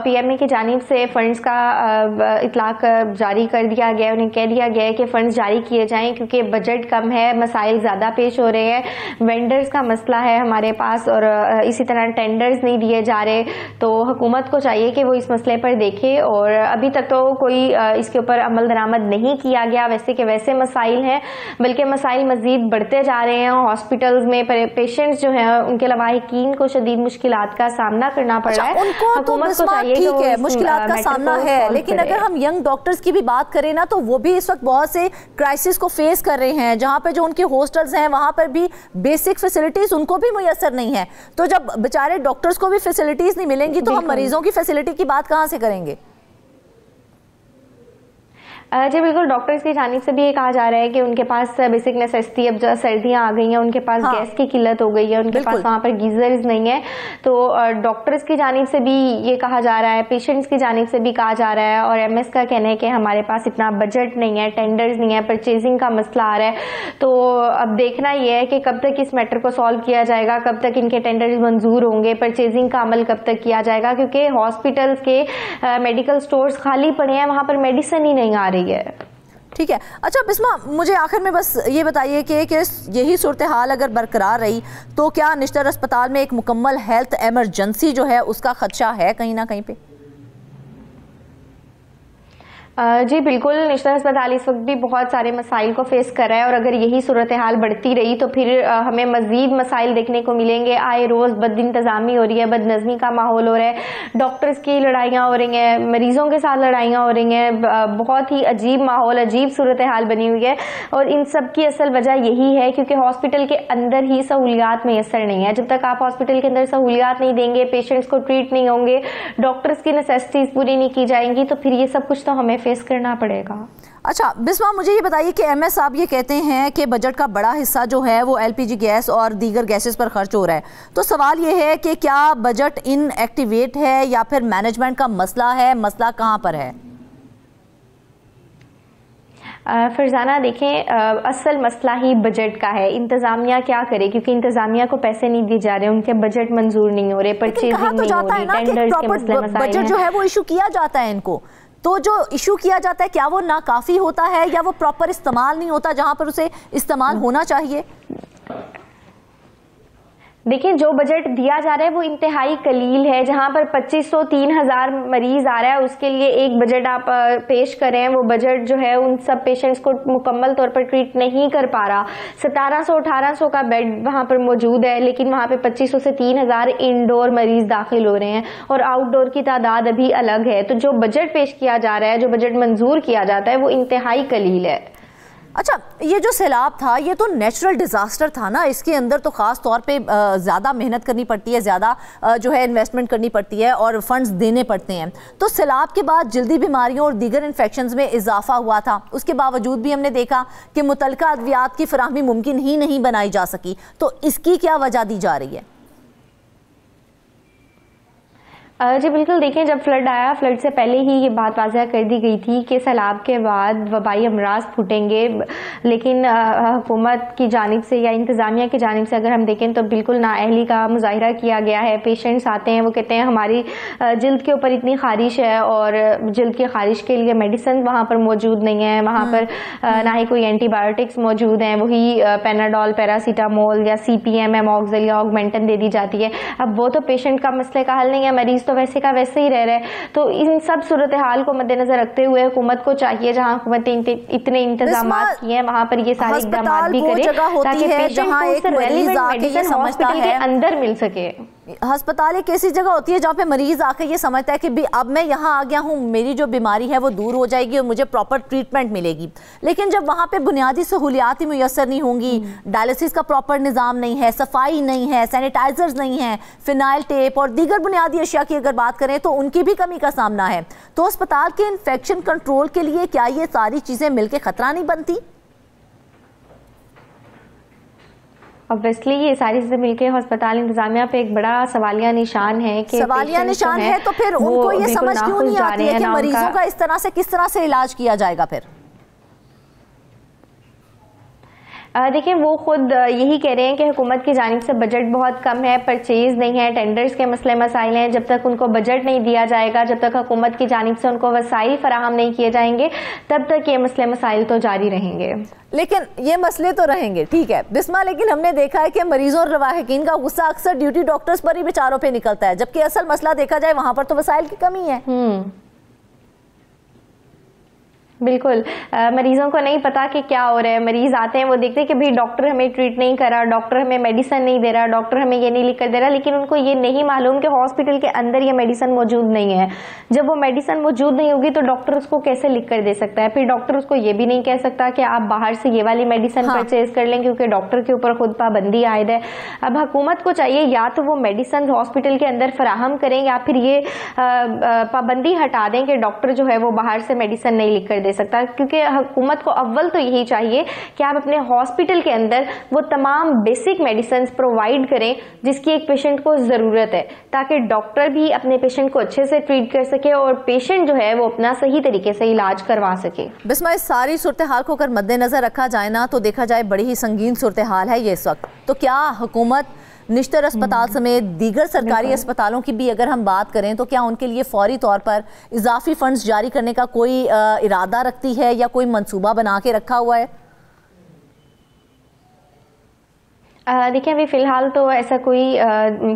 PMA की जानिब से फ़ंड्स का इतलाक जारी कर दिया गया है। उन्हें कह दिया गया है कि फ़ंड्स जारी किए जाएं क्योंकि बजट कम है, मसाइल ज़्यादा पेश हो रहे हैं, वेंडर्स का मसला है हमारे पास और इसी तरह टेंडर्स नहीं दिए जा रहे। तो हुकूमत को चाहिए कि वो इस मसले पर देखे, और अभी तक तो कोई इसके ऊपर अमल दरामद नहीं किया गया। वैसे के वैसे मसाइल हैं, बल्कि मसाइल मज़ीद बढ़ते जा रहे हैं। हॉस्पिटल्स में पेशेंट्स जो हैं उनके लवाहिकीन को शदीद मुश्किलात का सामना करना पड़ उनको तो ठीक है, मुश्किलात का सामना है, लेकिन अगर हम यंग डॉक्टर्स की भी बात करें ना तो वो भी इस वक्त बहुत से क्राइसिस को फेस कर रहे हैं, जहाँ पे जो उनके हॉस्टल्स हैं वहाँ पर भी बेसिक फैसिलिटीज उनको भी मुयसर नहीं है। तो जब बेचारे डॉक्टर्स को भी फैसिलिटीज नहीं मिलेंगी तो हम मरीजों की फैसिलिटी की बात कहाँ से करेंगे? जी बिल्कुल, डॉक्टर्स की जानिब से भी ये कहा जा रहा है कि उनके पास बेसिक नेसेसिटी, अब जो सर्दियां आ गई हैं उनके पास गैस की किल्लत हो गई है, उनके पास वहाँ पर गीजर्स नहीं है, तो डॉक्टर्स की जानिब से भी ये कहा जा रहा है, पेशेंट्स की जानिब से भी कहा जा रहा है, और एमएस का कहना है कि हमारे पास इतना बजट नहीं है, टेंडर्स नहीं है, परचेजिंग का मसला आ रहा है। तो अब देखना यह है कि कब तक इस मैटर को सॉल्व किया जाएगा, कब तक इनके टेंडर्स मंजूर होंगे, परचेजिंग का अमल कब तक किया जाएगा, क्योंकि हॉस्पिटल्स के मेडिकल स्टोर्स खाली पड़े हैं, वहाँ पर मेडिसिन ही नहीं आ रही है। ठीक है। अच्छा बिस्मा, मुझे आखिर में बस ये बताइए कि यही सूरत हाल अगर बरकरार रही तो क्या निश्तर अस्पताल में एक मुकम्मल हेल्थ एमरजेंसी जो है उसका खदशा है कहीं ना कहीं पे? जी बिल्कुल, निश्तर अस्पताल इस वक्त भी बहुत सारे मसाइल को फेस कर रहा है, और अगर यही सूरत हाल बढ़ती रही तो फिर हमें मजीद मसाइल देखने को मिलेंगे। आए रोज़ बद इंतज़ामी हो रही है, बदनज़मी का माहौल हो रहा है, डॉक्टर्स की लड़ाइयाँ हो रही हैं, मरीज़ों के साथ लड़ाइयाँ हो रही हैं, बहुत ही अजीब माहौल, अजीब सूरत हाल बनी हुई है। और इन सब की असल वजह यही है क्योंकि हॉस्पिटल के अंदर ही सहूलियात मैसर नहीं है। जब तक आप हॉस्पिटल के अंदर सहूलियात नहीं देंगे, पेशेंट्स को ट्रीट नहीं होंगे, डॉक्टर्स की नेसेसिटीज़ पूरी नहीं की जाएंगी, तो फिर ये सब कुछ तो हमें फेस करना पड़ेगा। अच्छा बिस्मा, मुझे ये बताइए कि एमएस साहब ये कहते हैं कि बजट का बड़ा हिस्सा जो है वो एलपीजी गैस और दीगर गैसेस पर खर्च हो रहा है, तो सवाल ये है कि क्या बजट इनएक्टिवेट है या फिर मैनेजमेंट का मसला है? मसला कहाँ पर है? फरजाना देखें, असल मसला ही बजट का है। इंतजामिया क्या करे, क्योंकि इंतजामिया को पैसे नहीं दिए जा रहे, उनके बजट मंजूर नहीं हो रहे, परचेजिंग नहीं हो रही, टेंडर्स के मसले मसाइल हैं। बजट जो है वो इशू किया जाता है इनको, तो जो इशू किया जाता है क्या वो नाकाफी होता है या वो प्रॉपर इस्तेमाल नहीं होता जहां पर उसे इस्तेमाल होना चाहिए? देखिए, जो बजट दिया जा रहा है वो इंतहाई कलील है। जहां पर 2500-3000 मरीज आ रहा है उसके लिए एक बजट आप पेश करें, वो बजट जो है उन सब पेशेंट्स को मुकम्मल तौर पर ट्रीट नहीं कर पा रहा। 1700-1800 का बेड वहां पर मौजूद है, लेकिन वहां पे 2500 से 3000 इंडोर मरीज दाखिल हो रहे हैं और आउटडोर की तादाद अभी अलग है। तो जो बजट पेश किया जा रहा है, जो बजट मंजूर किया जाता है, वो इंतहाई कलील है। अच्छा, ये जो सैलाब था ये तो नेचुरल डिजास्टर था ना, इसके अंदर तो खास तौर पे ज़्यादा मेहनत करनी पड़ती है, ज़्यादा जो है इन्वेस्टमेंट करनी पड़ती है और फंड्स देने पड़ते हैं। तो सैलाब के बाद जल्दी बीमारियों और दीगर इन्फेक्शंस में इजाफा हुआ था, उसके बावजूद भी हमने देखा कि मुतलका अद्वियात की फराहमी मुमकिन ही नहीं बनाई जा सकी। तो इसकी क्या वजह दी जा रही है? जी बिल्कुल, देखें, जब फ्लड आया, फ्लड से पहले ही ये बात वाज़ह कर दी गई थी कि सैलाब के बाद वबाई अमराज फूटेंगे, लेकिन हुकूमत की जानिब से या इंतज़ामिया की जानिब से अगर हम देखें तो बिल्कुल नाअहली का मुजाहिरा किया गया है। पेशेंट्स आते हैं, वो कहते हैं हमारी जिल्द के ऊपर इतनी खारिश है और जिल्द की खारिश के लिए मेडिसिन वहाँ पर मौजूद नहीं है, वहाँ पर ना ही कोई एंटीबायोटिक्स मौजूद हैं, वही पेनाडोल, पैरासीटामोल या CPM, एमॉक्सिल या ऑगमेंटन दे दी जाती है। अब वो तो पेशेंट का मसले का हल नहीं है, मरीज तो वैसे का वैसे ही रह रहा है। तो इन सब सूरत हाल को मद्देनजर रखते हुए हुकूमत को चाहिए, जहां हुकूमत इतने इंतजामात किए हैं वहां पर ये सारे इक़दाम भी करे ताकि पेशेंट को उससे रेलेवेंट मेडिसिन हॉस्पिटल के अंदर मिल सके। अस्पताल एक ऐसी जगह होती है जहाँ पे मरीज आकर ये समझता है कि भी अब मैं यहाँ आ गया हूँ, मेरी जो बीमारी है वो दूर हो जाएगी और मुझे प्रॉपर ट्रीटमेंट मिलेगी। लेकिन जब वहाँ पे बुनियादी सहूलियात ही मुयसर नहीं होंगी, डायलिसिस का प्रॉपर निज़ाम नहीं है, सफाई नहीं है, सैनिटाइजर्स नहीं है, फिनाइल टेप और दीगर बुनियादी अशिया की अगर बात करें तो उनकी भी कमी का सामना है। तो अस्पताल के इन्फेक्शन कंट्रोल के लिए क्या ये सारी चीज़ें मिलकर खतरा नहीं बनती? ऑब्वियसली ये सारी चीजें मिलकर अस्पताल इंतजामिया पे एक बड़ा सवालिया निशान है कि सवालिया निशान है। तो फिर उनको ये समझ क्यों नहीं आती है कि मरीजों का इस तरह से किस तरह से इलाज किया जाएगा? फिर देखिए, वो खुद यही कह रहे हैं कि हुकूमत की जानिब से बजट बहुत कम है, परचेज नहीं है, टेंडर्स के मसले मसाइल हैं। जब तक उनको बजट नहीं दिया जाएगा, जब तक हुकूमत की जानिब से उनको वसाइल फराहम नहीं किए जाएंगे, तब तक ये मसले मसाइल तो जारी रहेंगे। लेकिन ये मसले तो रहेंगे, ठीक है बिस्मा, लेकिन हमने देखा है कि मरीजों और रवाहिकीन का गुस्सा अक्सर ड्यूटी डॉक्टर्स पर ही बेचारों पे निकलता है, जबकि असल मसला देखा जाए वहां पर तो वसाइल की कमी है। बिल्कुल, मरीजों को नहीं पता कि क्या हो रहा है। मरीज आते हैं, वो देखते हैं कि भाई डॉक्टर हमें ट्रीट नहीं कर रहा, डॉक्टर हमें मेडिसिन नहीं दे रहा, डॉक्टर हमें ये नहीं लिख कर दे रहा, लेकिन उनको ये नहीं मालूम कि हॉस्पिटल के अंदर ये मेडिसिन मौजूद नहीं है। जब वो मेडिसिन मौजूद नहीं होगी तो डॉक्टर उसको कैसे लिख कर दे सकता है? फिर डॉक्टर उसको ये भी नहीं कह सकता कि आप बाहर से ये वाली मेडिसिन परचेज कर लें, क्योंकि डॉक्टर के ऊपर खुद पाबंदी आयद है। अब हुकूमत को चाहिए या तो वो मेडिसिन हॉस्पिटल के अंदर फराहम करें या फिर ये पाबंदी हटा दें कि डॉक्टर जो है वो बाहर से मेडिसिन नहीं लिख कर दे सकता, क्योंकि हुकूमत को अव्वल तो यही चाहिए कि आप अपने हॉस्पिटल के अंदर वो तमाम बेसिक मेडिसिन प्रोवाइड करें जिसकी एक पेशेंट को ज़रूरत है, ताकि डॉक्टर भी अपने पेशेंट को अच्छे से ट्रीट कर सके और पेशेंट जो है वो अपना सही तरीके से इलाज करवा सके। बिस्मा, इस सारी सूरत हाल को अगर मद्देनजर रखा जाए ना तो देखा जाए बड़ी ही संगीन सूरत हाल है ये इस वक्त। तो क्या हुकूमत निश्तर अस्पताल समेत दीगर सरकारी अस्पतालों की भी अगर हम बात करें तो क्या उनके लिए फौरी तौर पर इजाफी फंड्स जारी करने का कोई इरादा रखती है या कोई मंसूबा बना के रखा हुआ है? देखिए, अभी फ़िलहाल तो ऐसा कोई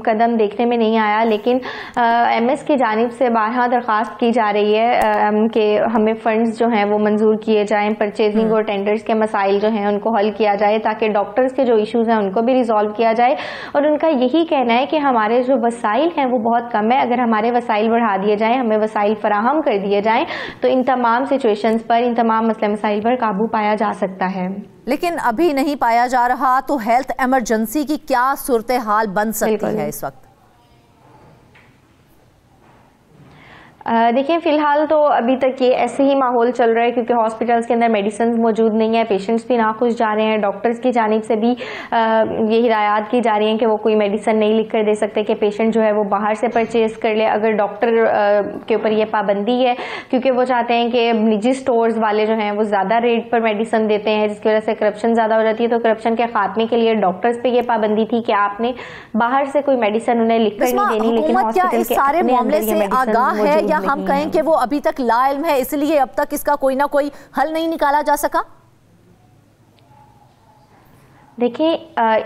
कदम देखने में नहीं आया, लेकिन एमएस की जानिब से बारहा दरख्वास्त की जा रही है कि हमें फ़ंड्स जो हैं वो मंजूर किए जाएं, परचेजिंग और टेंडर्स के मसाइल जो हैं उनको हल किया जाए ताकि डॉक्टर्स के जो इश्यूज़ हैं उनको भी रिजॉल्व किया जाए। और उनका यही कहना है कि हमारे जो वसाइल हैं वो बहुत कम है, अगर हमारे वसाइल बढ़ा दिए जाएँ, हमें वसाइल फराहम कर दिए जाएँ तो इन तमाम सिचुएशंस पर, इन तमाम मसले मसाइल पर काबू पाया जा सकता है। लेकिन अभी नहीं पाया जा रहा, तो हेल्थ इमरजेंसी की क्या सूरत हाल बन सकती है इस वक्त? देखिए, फ़िलहाल तो अभी तक ये ऐसे ही माहौल चल रहा है क्योंकि हॉस्पिटल्स के अंदर मेडिसिन मौजूद नहीं है, पेशेंट्स भी नाखुश जा रहे हैं, डॉक्टर्स की जानिब से भी ये हिदायत की जा रही है कि वो कोई मेडिसिन नहीं लिख कर दे सकते कि पेशेंट जो है वो बाहर से परचेज़ कर ले अगर डॉक्टर के ऊपर ये पाबंदी है, क्योंकि वो चाहते हैं कि निजी स्टोर्स वाले जो हैं वो ज़्यादा रेट पर मेडिसिन देते हैं जिसकी वजह से करप्शन ज़्यादा हो जाती है। तो करप्शन के खात्मे के लिए डॉक्टर्स पर यह पाबंदी थी कि आपने बाहर से कोई मेडिसिन उन्हें लिख कर नहीं देनी, लेकिन हॉस्पिटल के सारे मामले से आगाह है या हम कहें कि वो अभी तक लाइल्म है इसलिए अब तक इसका कोई ना कोई हल नहीं निकाला जा सका? देखिए,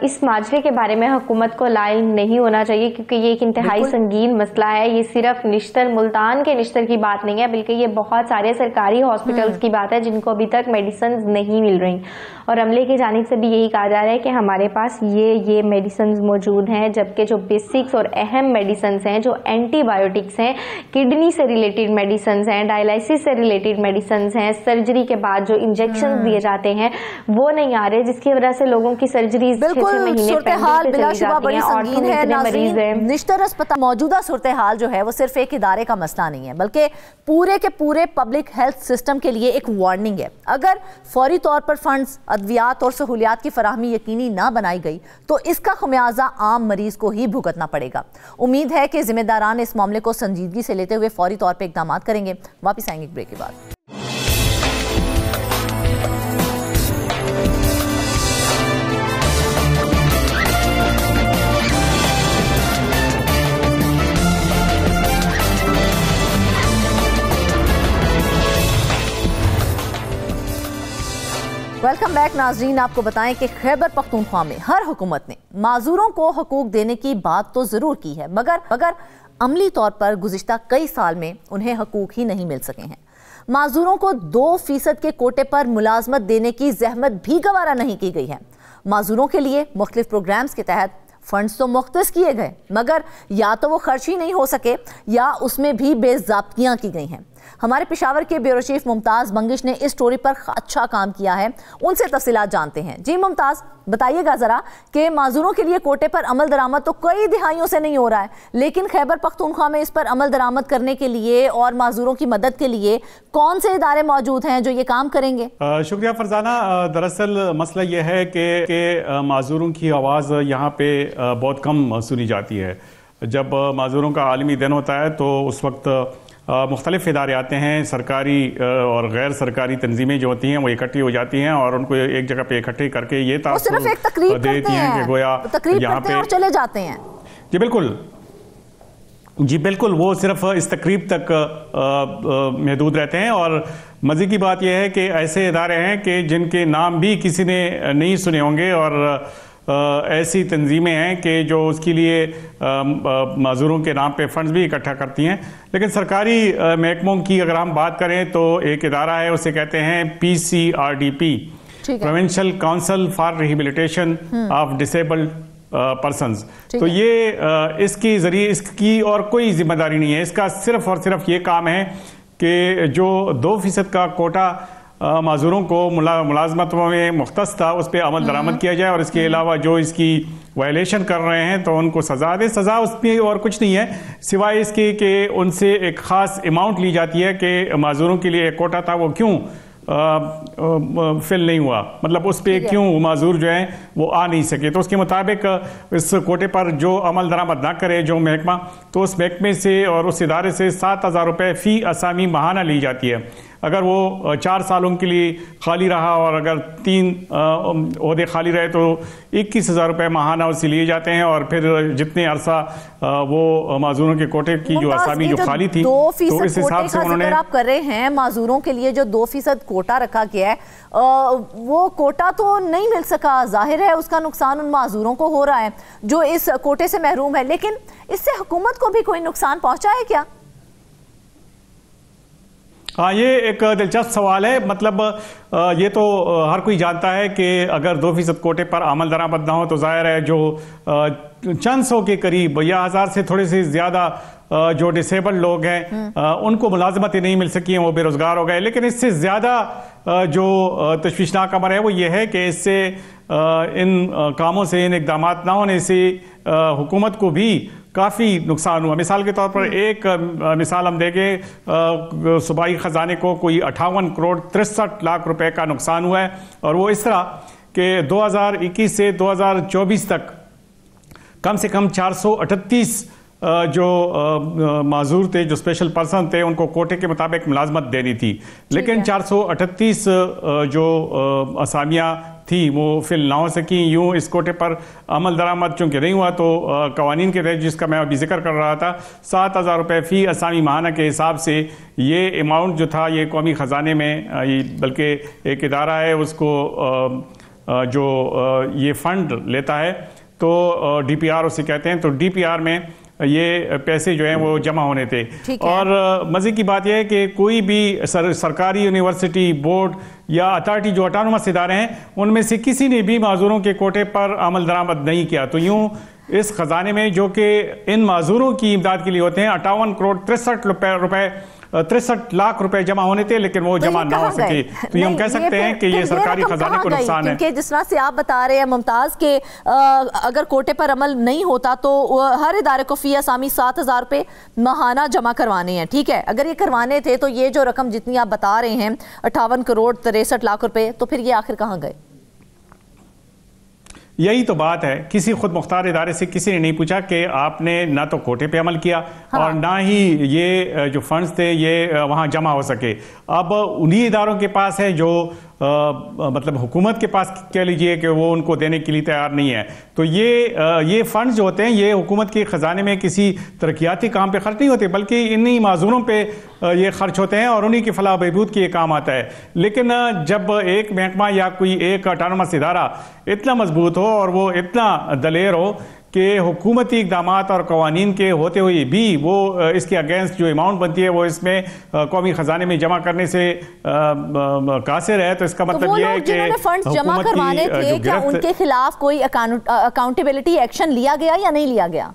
इस माजरे के बारे में हुकूमत को लाइल्म नहीं होना चाहिए क्योंकि ये एक इंतहाई संगीन मसला है। ये सिर्फ निश्तर, मुल्तान के निश्तर की बात नहीं है, बल्कि ये बहुत सारे सरकारी हॉस्पिटल्स की बात है जिनको अभी तक मेडिसिन नहीं मिल रही। और अमले की जानिब से भी यही कहा जा रहा है कि हमारे पास ये मेडिसिन मौजूद हैं, जबकि जो बेसिक्स और अहम मेडिसिन हैं, जो एंटीबायोटिक्स हैं, किडनी से रिलेटेड मेडिसिन हैं, डायलिसिस से रिलेटेड मेडिसिन हैं, सर्जरी के बाद जो इंजेक्शन दिए जाते हैं वो नहीं आ रहे, जिसकी वजह से लोगों की सर्जरीज बिलाशुबा बड़ी संगीन है। नाज़रीन, निश्तर अस्पताल मौजूदा सूरत हाल जो है वो सिर्फ एक इदारे का मसला नहीं है बल्कि पूरे के पूरे पब्लिक हेल्थ सिस्टम के लिए एक वार्निंग है। अगर फौरी तौर पर फंड्स, अद्वियात और सहूलियात की फराहमी यकीनी ना बनाई गई तो इसका खमियाजा आम मरीज को ही भुगतना पड़ेगा। उम्मीद है कि जिम्मेदारान इस मामले को संजीदगी से लेते हुए फौरी तौर पर इकदाम करेंगे। वापिस आएंगे ब्रेक के बाद। वेलकम बैक नाजरीन। आपको बताएं कि खैबर पख्तूनख्वा में हर हुकूमत ने माजूरों को हकूक देने की बात तो जरूर की है, मगर अमली तौर पर गुज़िश्ता कई साल में उन्हें हकूक ही नहीं मिल सके हैं। माजूरों को 2% के कोटे पर मुलाजमत देने की जहमत भी गवारा नहीं की गई है। माजूरों के लिए मुख्तलिफ प्रोग्राम्स के तहत फंड्स तो मुख्तस किए गए, मगर या तो वो खर्च ही नहीं हो सके या उसमें भी बेज़ाब्तियाँ की गई हैं। हमारे पेशावर के ब्यूरो चीफ मुमताज़ बंगिश ने इस स्टोरी पर अच्छा काम किया है, उनसे तफसीलात जानते हैं। जी मुमताज़, बताइएगा ज़रा कि माजूरों के लिए कोटे पर अमल दरामद तो कई दिहाइयों से नहीं हो रहा है, लेकिन खैबर पख्तूनख्वा में इस पर अमल दरामद करने के लिए और माजूरों की मदद के लिए कौन से इदारे मौजूद हैं जो ये काम करेंगे? शुक्रिया फरजाना। दरअसल मसला यह है कि माजूरों की आवाज़ यहाँ पे बहुत कम सुनी जाती है। जब माजूरों का आलमी दिन होता है तो उस वक्त मुख्तलिफ इदारे आते हैं, सरकारी और गैर सरकारी तंजीमें जो होती हैं वो इकट्ठी हो जाती हैं और उनको एक जगह पे इकट्ठे करके ये तासुर देती हैं कि गोया यहाँ पे और चले जाते हैं। जी बिल्कुल, वो सिर्फ इस तकरीब तक महदूद रहते हैं। और मज़े की बात यह है कि ऐसे इदारे हैं कि जिनके नाम भी किसी ने नहीं सुने होंगे और ऐसी तंजीमें हैं कि जो उसके लिए माजूरों के नाम पे फंड्स भी इकट्ठा करती हैं। लेकिन सरकारी महकमों की अगर हम बात करें तो एक इदारा है, उसे कहते हैं PCRDP, provincial council for rehabilitation of disabled persons. तो ये इसकी जरिए इसकी और कोई जिम्मेदारी नहीं है, इसका सिर्फ और सिर्फ ये काम है कि जो 2% का कोटा माजूरों को मुलाजमतों में मुख्तस था उस पर अमल दरामद किया जाए, और इसके अलावा जो इसकी वायलेशन कर रहे हैं तो उनको सज़ा दे। सज़ा उसमें और कुछ नहीं है सिवाय इसके कि उनसे एक ख़ास अमाउंट ली जाती है कि माजूरों के लिए एक कोटा था वो क्यों फिल नहीं हुआ, मतलब उस पर क्यों माजूर जो है वो आ नहीं सके। तो उसके मुताबिक इस कोटे पर जो अमल दरामद ना करे जो महकमा, तो उस महकमे से और उस इदारे से 7,000 रुपये फ़ी असामी माहाना ली जाती है। अगर वो 4 सालों के लिए खाली रहा और अगर 3 ओहदे खाली रहे तो 21,000 रुपये माहाना उससे लिए जाते हैं, और फिर जितने अरसा वो माजूरों के कोटे की जो असामी जो खाली थी, तो इस हिसाब से उन्होंने आप कर रहे हैं माजूरों के लिए जो 2% कोटा रखा गया है, वो कोटा तो नहीं मिल सका। जाहिर है उसका नुकसान उन माजूरों को हो रहा है जो इस कोटे से महरूम है, लेकिन इससे हुकूमत को भी कोई नुकसान पहुंचा है क्या? हाँ, ये एक दिलचस्प सवाल है। मतलब ये तो हर कोई जानता है कि अगर 2% कोटे पर अमल दरामद ना हो तो जाहिर है जो चंद सौ के करीब या 1000 से थोड़े से ज्यादा जो डिसेबल्ड लोग हैं उनको मुलाजमत ही नहीं मिल सकी हैं, वो बेरोजगार हो गए। लेकिन इससे ज्यादा जो तशवीशनाक अमर है वो ये है कि इससे इन कामों से, इन इकदाम ना होने से हुकूमत को भी काफ़ी नुकसान हुआ। मिसाल के तौर पर एक मिसाल हम देखें, सूबाई ख़जाने को कोई 58 करोड़ 63 लाख रुपए का नुकसान हुआ है, और वो इस तरह कि 2021 से 2024 तक कम से कम 438 जो माजूर थे, जो स्पेशल पर्सन थे, उनको कोटे के मुताबिक मुलाजमत देनी थी, लेकिन 438 जो असामियाँ थी वो फिल ना हो सकी। यूँ इस कोटे पर अमल दरामद चूँकि नहीं हुआ तो कवानीन के तहत, जिसका मैं अभी जिक्र कर रहा था, 7,000 रुपये फ़ी असामी माहाना के हिसाब से ये अमाउंट जो था ये कौमी ख़जाने में, बल्कि एक इदारा है उसको जो ये फ़ंड लेता है तो DPR उसे कहते हैं, तो DPR में ये पैसे जो हैं वो जमा होने थे। और मज़े की बात यह है कि कोई भी सरकारी यूनिवर्सिटी, बोर्ड या अथॉरिटी जो ऑटोनोमस इदारे हैं उनमें से किसी ने भी माजूरों के कोटे पर अमल दरामद नहीं किया। तो यूँ इस खजाने में जो कि इन माजूरों की इमदाद के लिए होते हैं 58 करोड़ 63 लाख रुपए जमा होने थे, लेकिन वो जमा ना हो सके। तो ये हम कह सकते हैं कि ये सरकारी खजाने को नुकसान है। क्योंकि जिस तरह से आप बता रहे हैं मुमताज के अगर कोटे पर अमल नहीं होता तो हर इदारे को फी असामी 7,000 रुपये माहाना जमा करवाने हैं। ठीक है, अगर ये करवाने थे तो ये जो रकम जितनी आप बता रहे हैं 58 करोड़ 63 लाख रुपए, तो फिर ये आखिर कहाँ गए? यही तो बात है, किसी खुद मुख्तार इदारे से किसी ने नहीं पूछा कि आपने ना तो कोटे पे अमल किया और ना ही ये जो फंड्स थे ये वहाँ जमा हो सके। अब उन्हीं इदारों के पास है जो मतलब हुकूमत के पास कह लीजिए कि वो उनको देने के लिए तैयार नहीं है। तो ये फंड्स जो होते हैं ये हुकूमत के ख़जाने में किसी तरक्याती काम पे खर्च नहीं होते, बल्कि इन्हीं माजूरों पे ये खर्च होते हैं और उन्हीं की फलाह बहबूद के काम आता है। लेकिन जब एक महकमा या कोई एक ऑटोनोमस इदारा इतना मजबूत हो और वो इतना दलेर हो कि हुकूमती इक़दाम और कवानीन के होते हुए भी वो इसके अगेंस्ट जो अमाउंट बनती है वो इसमें कौमी ख़जाने में जमा करने से कासिर है, तो इसका मतलब ये है कि फंड्स जमा करवाने थे, क्या उनके खिलाफ कोई अकाउंटेबिलिटी एक्शन लिया गया या नहीं लिया गया?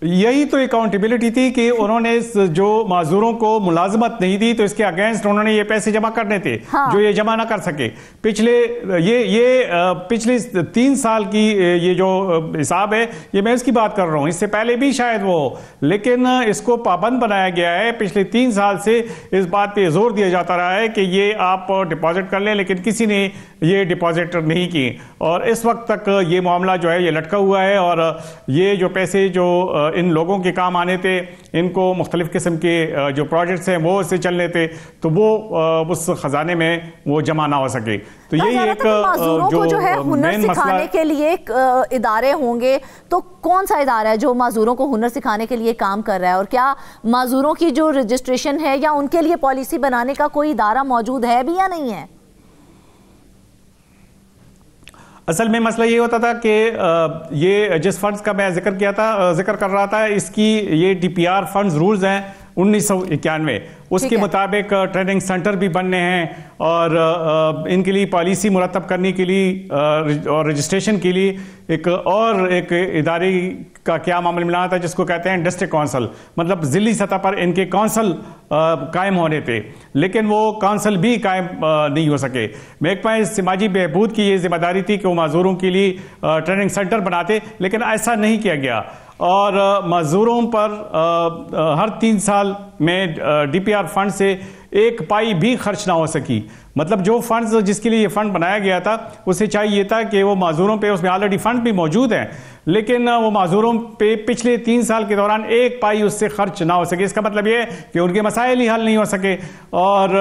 यही तो अकाउंटेबिलिटी थी कि उन्होंने जो माजूरों को मुलाजमत नहीं दी तो इसके अगेंस्ट उन्होंने ये पैसे जमा करने थे। हाँ। जो ये जमा ना कर सके। पिछले 3 साल की ये जो हिसाब है ये मैं इसकी बात कर रहा हूं, इससे पहले भी शायद वो, लेकिन इसको पाबंद बनाया गया है। पिछले 3 साल से इस बात पे जोर दिया जाता रहा है कि ये आप डिपॉजिट कर लें, लेकिन किसी ने ये डिपॉजिट नहीं की और इस वक्त तक ये मामला जो है ये लटका हुआ है। और ये जो पैसे जो इन लोगों के काम आने थे, इनको मुख्तलिफ किस्म के जो प्रोजेक्ट्स हैं वो इससे चलने थे, तो वो उस खजाने में वो जमा ना हो सके। तो यही एक जो है हुनर सिखाने के लिए इदारे होंगे, तो कौन सा इदारा है जो माजूरों को हुनर सिखाने के लिए काम कर रहा है? और क्या माजूरों की जो रजिस्ट्रेशन है या उनके लिए पॉलिसी बनाने का कोई इदारा मौजूद है भी या नहीं है? असल में मसला ये होता था कि ये जिस फंड्स का मैं जिक्र कर रहा था, इसकी ये DPR फंड्स रूल्स हैं 1991, उसके मुताबिक ट्रेनिंग सेंटर भी बनने हैं और इनके लिए पॉलिसी मुरतब करने के लिए और रजिस्ट्रेशन के लिए एक इदारे का क्या मामला मिला था जिसको कहते हैं डिस्ट्रिक्ट काउंसिल, मतलब जिली सतह पर इनके काउंसिल कायम होने थे, लेकिन वो काउंसिल भी कायम नहीं हो सके। महकमा समाजी बहबूद की ये जिम्मेदारी थी कि वो मजदूरों के लिए ट्रेनिंग सेंटर बनाते, लेकिन ऐसा नहीं किया गया और मजदूरों पर हर 3 साल में DPR फंड से एक पाई भी खर्च ना हो सकी। मतलब जो फंड्स जिसके लिए ये फंड बनाया गया था उसे चाहिए था कि वो मजदूरों पे, उसमें ऑलरेडी फंड भी मौजूद हैं, लेकिन वो मजदूरों पे पिछले 3 साल के दौरान एक पाई उससे खर्च ना हो सके। इसका मतलब ये है कि उनके मसाइल ही हल नहीं हो सके और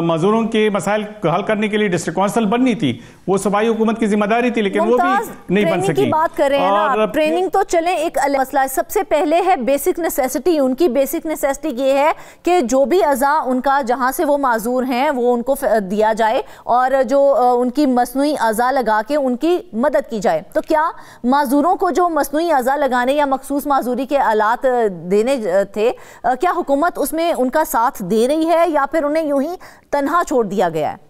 मजदूरों के मसाइल हल करने के लिए डिस्ट्रिक्ट काउंसिल बननी थी, वो सूबाई हुकूमत की जिम्मेदारी थी, लेकिन वो भी नहीं बन सकी। बात कर रहे हैं ना, ट्रेनिंग तो चले, एक अलग मसला है। सबसे पहले है बेसिक नेसेसिटी। उनकी बेसिक नेसेसिटी ये है कि जो भी अज़ा उनका जहां से वो माजूर हैं वो उनको दिया जाए और जो उनकी मसनूई अज़ा लगा के उनकी मदद की जाए। तो क्या माजूरों को जो मसनूई अज़ा लगाने या मखसूस माजूरी के आलात देने थे, क्या हुकूमत उसमें उनका साथ दे रही है या फिर उन्हें यूं ही तन्हा छोड़ दिया गया है?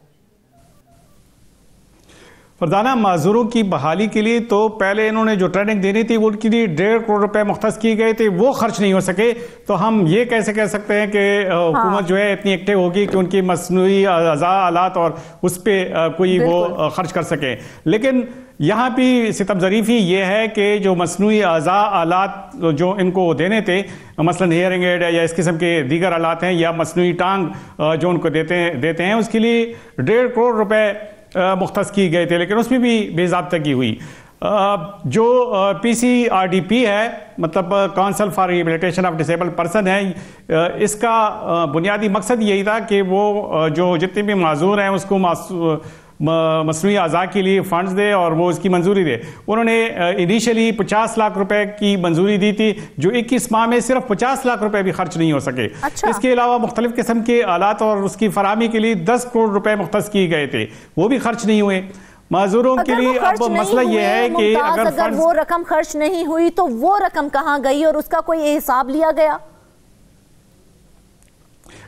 फरजाना, माजूरों की बहाली के लिए तो पहले इन्होंने जो ट्रेनिंग देनी थी वो उनके लिए 1.5 करोड़ रुपए मुख्तस किए गए थे, वो खर्च नहीं हो सके। तो हम ये कैसे कह सकते हैं कि हुकूमत जो है इतनी एक्टिव होगी कि उनकी मसनूई अज़ा आलात और उस पर कोई वो खर्च कर सके। लेकिन यहाँ भी सितम ज़रीफ़ी ये है कि जो मसनूई अज़ा आलात जो इनको देने थे, मसलन हेयरिंग एड या इस किस्म के दीगर आलात हैं या मसनूई टांग जो उनको देते हैं, उसके लिए 1.5 करोड़ रुपए मुख्तस की गए थे, लेकिन उसमें भी बेज़ाब्तगी हुई। जो PCRDP है, मतलब council for rehabilitation of disabled person है, इसका बुनियादी मकसद यही था कि वो जो जितने भी माजूर हैं उसको मसनूई अज़ा के लिए फंड्स दे और वो उसकी मंजूरी दे। उन्होंने इनिशियली 50 लाख रुपए की मंजूरी दी थी, जो 21 माह में सिर्फ 50 लाख रुपए भी खर्च नहीं हो सके। अच्छा। इसके अलावा मुख्तलिफ किस्म के आलात और उसकी फराहमी के लिए 10 करोड़ रुपए मुख्तस किए गए थे, वो भी खर्च नहीं हुए माजूरों के लिए। अब मसला यह है कि अगर वो रकम खर्च नहीं हुई तो वो रकम कहाँ गई और उसका कोई हिसाब लिया गया?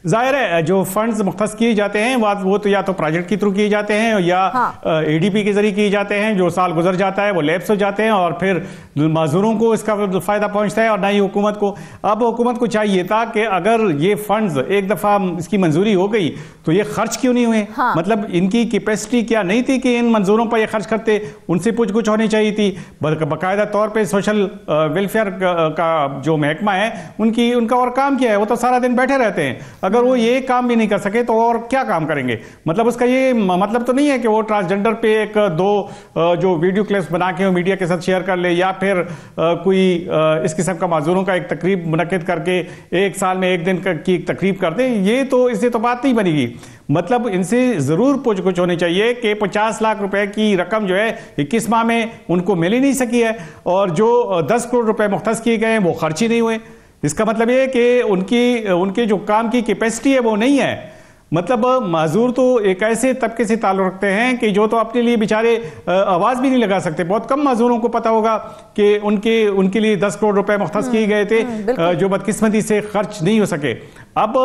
जाहिर है जो फंड्स मुख्तस किए जाते हैं वो तो या तो प्रोजेक्ट के थ्रू किए जाते हैं या ADP के जरिए किए जाते हैं। जो साल गुजर जाता है वो लैप्स हो जाते हैं और फिर मजदूरों को इसका फायदा पहुंचता है और ना ही हुकूमत को। अब हुकूमत को चाहिए था कि अगर ये फंड्स एक दफा इसकी मंजूरी हो गई तो ये खर्च क्यों नहीं हुए? मतलब इनकी कैपेसिटी क्या नहीं थी कि इन मंजूरों पर ये खर्च करते? उनसे कुछ होनी चाहिए थी। बाकायदा तौर पर सोशल वेलफेयर का जो महकमा है उनका और काम क्या है? वो तो सारा दिन बैठे रहते हैं। अगर वो ये काम भी नहीं कर सके तो और क्या काम करेंगे? मतलब उसका ये मतलब तो नहीं है कि वो ट्रांसजेंडर पे 1-2 जो वीडियो क्लिप्स बना के मीडिया के साथ शेयर कर ले या फिर कोई इस किस्म का माजूरों का एक तकरीब मुनक्किद करके 1 साल में 1 दिन की एक तकरीब कर दे। ये तो इससे तो बात नहीं बनेगी। मतलब इनसे जरूर कुछ होनी चाहिए कि 50 लाख रुपए की रकम जो है 21 माह में उनको मिल ही नहीं सकी है और जो 10 करोड़ रुपए मुख्तस किए गए हैं वो खर्च ही नहीं हुए। इसका मतलब ये है कि उनके जो काम की कैपेसिटी है वो नहीं है। मतलब माजूर तो एक ऐसे तबके से ताल्लुक रखते हैं कि जो तो अपने लिए बेचारे आवाज भी नहीं लगा सकते। बहुत कम माजूरों को पता होगा कि उनके लिए 10 करोड़ रुपए मुख्तस किए गए थे जो बदकिस्मती से खर्च नहीं हो सके। अब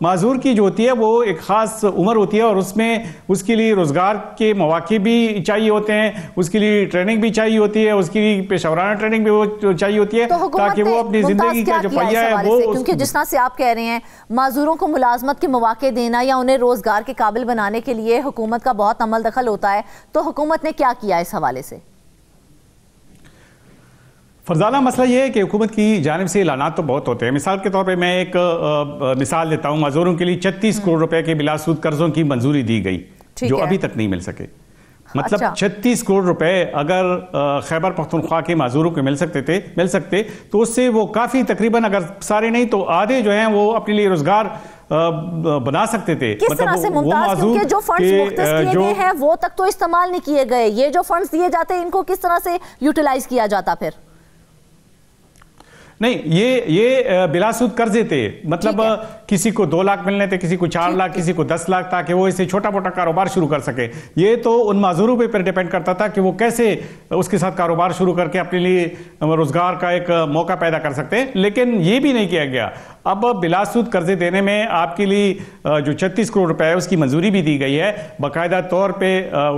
माजूर की जो होती है वो एक खास उम्र होती है और उसमें उसके लिए रोजगार के मौके भी चाहिए होते हैं, उसके लिए ट्रेनिंग भी चाहिए होती है, उसकी पेशेवराना ट्रेनिंग भी वो चाहिए होती है ताकि वो अपनी जिंदगी का जो पहिया है वो, क्योंकि जिस तरह से आप कह रहे हैं माजूरों को मुलाजमत के मौके देना या उन्हें रोजगार के काबिल बनाने के लिए हुकूमत का बहुत अमल दखल होता है, तो हुकूमत ने क्या किया इस हवाले से? फरजाना, मसला यह है कि हुकूमत की जानिब से ऐलानात तो बहुत होते हैं। मिसाल के तौर पे मैं एक मिसाल देता हूँ। मजदूरों के लिए 36 करोड़ रुपए के बिलासूद कर्जों की मंजूरी दी गई जो अभी तक नहीं मिल सके। मतलब 36 करोड़ रुपए अगर खैबर पख्तूनख्वा के मजदूरों को मिल सकते तो उससे वो काफी, तकरीबन अगर सारे नहीं तो आधे जो हैं वो अपने लिए रोजगार बना सकते थे। किस तरह से मुमताज, क्योंकि जो फंड्स मुख्तस किए गए हैं वो तक तो इस्तेमाल नहीं किए गए, ये जो फंड्स दिए जाते हैं इनको किस तरह से यूटिलाइज किया जाता? फिर नहीं, ये बिलासूद कर्जे थे। मतलब किसी को 2 लाख मिलने थे, किसी को 4 लाख, किसी को 10 लाख, ताकि वो इसे छोटा मोटा कारोबार शुरू कर सके। ये तो उन माजूरों पे डिपेंड करता था कि वो कैसे उसके साथ कारोबार शुरू करके अपने लिए रोजगार का एक मौका पैदा कर सकते हैं, लेकिन ये भी नहीं किया गया। अब बिलासूद कर्जे देने में आपके लिए जो 36 करोड़ रुपए है उसकी मंजूरी भी दी गई है, बाकायदा तौर पे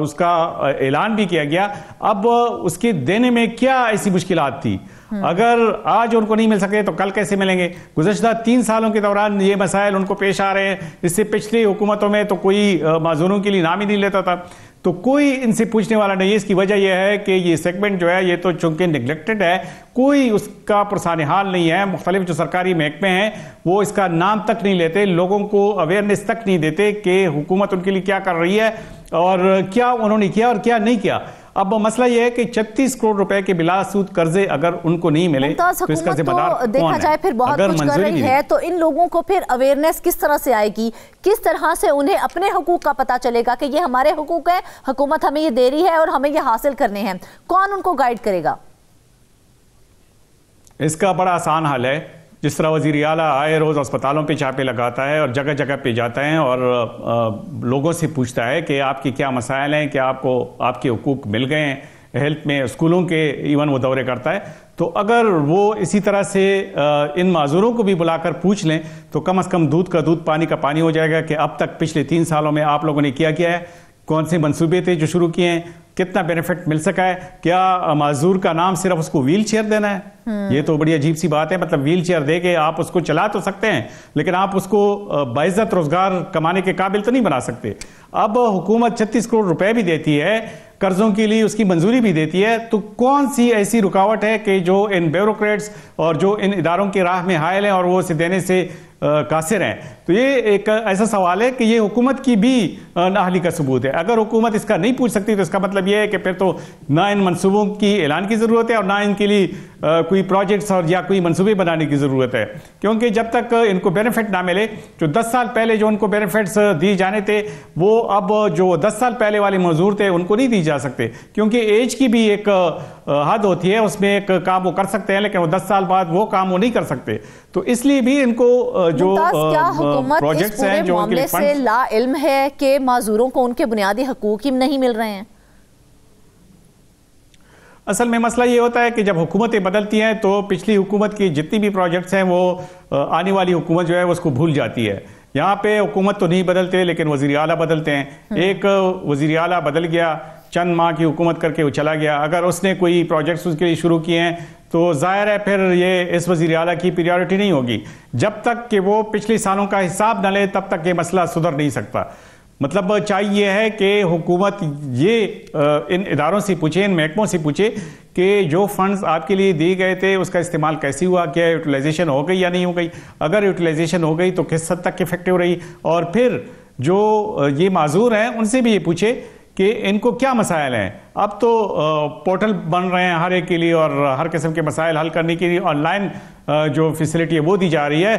उसका ऐलान भी किया गया। अब उसके देने में क्या ऐसी मुश्किलात थी? अगर आज उनको नहीं मिल सके तो कल कैसे मिलेंगे? गुज़श्ता 3 सालों के दौरान ये मसाइल उनको पेश आ रहे हैं। इससे पिछली हुकूमतों में तो कोई माजूरों के लिए नाम ही नहीं लेता था, तो कोई इनसे पूछने वाला नहीं है। इसकी वजह यह है कि ये सेगमेंट जो है ये तो चूंकि निगलेक्टेड है, कोई उसका पुरसाने हाल नहीं है। मुख्तलिफ जो सरकारी महकमे हैं वो इसका नाम तक नहीं लेते, लोगों को अवेयरनेस तक नहीं देते कि हुकूमत उनके लिए क्या कर रही है और क्या उन्होंने किया और क्या नहीं किया। अब मसला यह है कि 36 करोड़ रुपए के बिलासूद कर्जे अगर उनको नहीं मिले तो इसका जिम्मेदार कौन है? देखा जाए फिर बहुत कुछ कर रही है, तो इन लोगों को फिर अवेयरनेस किस तरह से आएगी, किस तरह से उन्हें अपने हुकूक का पता चलेगा कि ये हमारे हुकूक है, हुकूमत हमें ये दे रही है और हमें ये हासिल करने हैं? कौन उनको गाइड करेगा? इसका बड़ा आसान हल है। जिस तरह वज़ीर आला आए रोज़ अस्पतालों पे छापे लगाता है और जगह जगह पे जाता है और लोगों से पूछता है कि आपके क्या मसाइल हैं, क्या आपको आपके हुकूक मिल गए हैं, हेल्थ में, स्कूलों के इवन वो दौरे करता है। तो अगर वो इसी तरह से इन माजूरों को भी बुलाकर पूछ लें तो कम से कम दूध का दूध पानी का पानी हो जाएगा कि अब तक पिछले 3 सालों में आप लोगों ने क्या किया है, कौन से मंसूबे थे जो शुरू किए हैं, कितना बेनिफिट मिल सका है, क्या माजूर का नाम सिर्फ उसको व्हील चेयर देना है? ये तो बड़ी अजीब सी बात है। मतलब व्हील चेयर दे के आप उसको चला तो सकते हैं लेकिन आप उसको बाइज्जत रोजगार कमाने के काबिल तो नहीं बना सकते। अब हुकूमत 36 करोड़ रुपए भी देती है कर्जों के लिए, उसकी मंजूरी भी देती है, तो कौन सी ऐसी रुकावट है कि जो इन ब्यूरोक्रेट्स और जो इन इदारों की राह में हायल हैं और वो उसे देने से कासिर हैं? तो ये एक ऐसा सवाल है कि ये हुकूमत की भी नाअहली का सबूत है। अगर हुकूमत इसका नहीं पूछ सकती तो इसका मतलब ये है कि फिर तो ना इन मंसूबों की ऐलान की जरूरत है और ना इनके लिए कोई प्रोजेक्ट्स और या कोई मंसूबे बनाने की जरूरत है, क्योंकि जब तक इनको बेनिफिट ना मिले, जो 10 साल पहले जो उनको बेनिफिट्स दिए जाने थे वो अब जो 10 साल पहले वाले मजदूर थे उनको नहीं दिए जा सकते, क्योंकि एज की भी एक हद होती है, उसमें एक काम वो कर सकते हैं लेकिन वो 10 साल बाद वो काम वो नहीं कर सकते। तो इसलिए भी इनको जो प्रोजेक्ट्स हैं जो मामले से ला इल्म है कि माजूरों को उनके बुनियादी हकूक ही नहीं मिल रहे हैं। असल में मसला ये होता है कि जब हुकूमतें बदलती हैं तो पिछली हुकूमत की जितनी भी प्रोजेक्ट्स हैं वो आने वाली हुकूमत जो है उसको भूल जाती है। यहाँ पे हुकूमत तो नहीं बदलते लेकिन वज़ीर आला बदलते हैं। एक वज़ीर आला बदल गया, चंद माह की हुकूमत करके वो चला गया, अगर उसने कोई प्रोजेक्ट्स उसके लिए शुरू किए हैं तो जाहिर है फिर ये इस वज़ीर आला की प्रायोरिटी नहीं होगी। जब तक कि वो पिछले सालों का हिसाब न ले तब तक ये मसला सुधर नहीं सकता। मतलब चाहिए है कि हुकूमत ये इन इदारों से पूछे, इन महकमों से पूछे कि जो फंड्स आपके लिए दिए गए थे उसका इस्तेमाल कैसे हुआ, क्या यूटिलाइजेशन हो गई या नहीं हो गई, अगर यूटिलाइजेशन हो गई तो किस हद तक इफेक्टिव रही, और फिर जो ये माजूर हैं उनसे भी ये पूछे कि इनको क्या मसाइल हैं। अब तो पोर्टल बन रहे हैं हर एक के लिए और हर किस्म के मसाइल हल करने के लिए ऑनलाइन जो फैसिलिटी है वो दी जा रही है।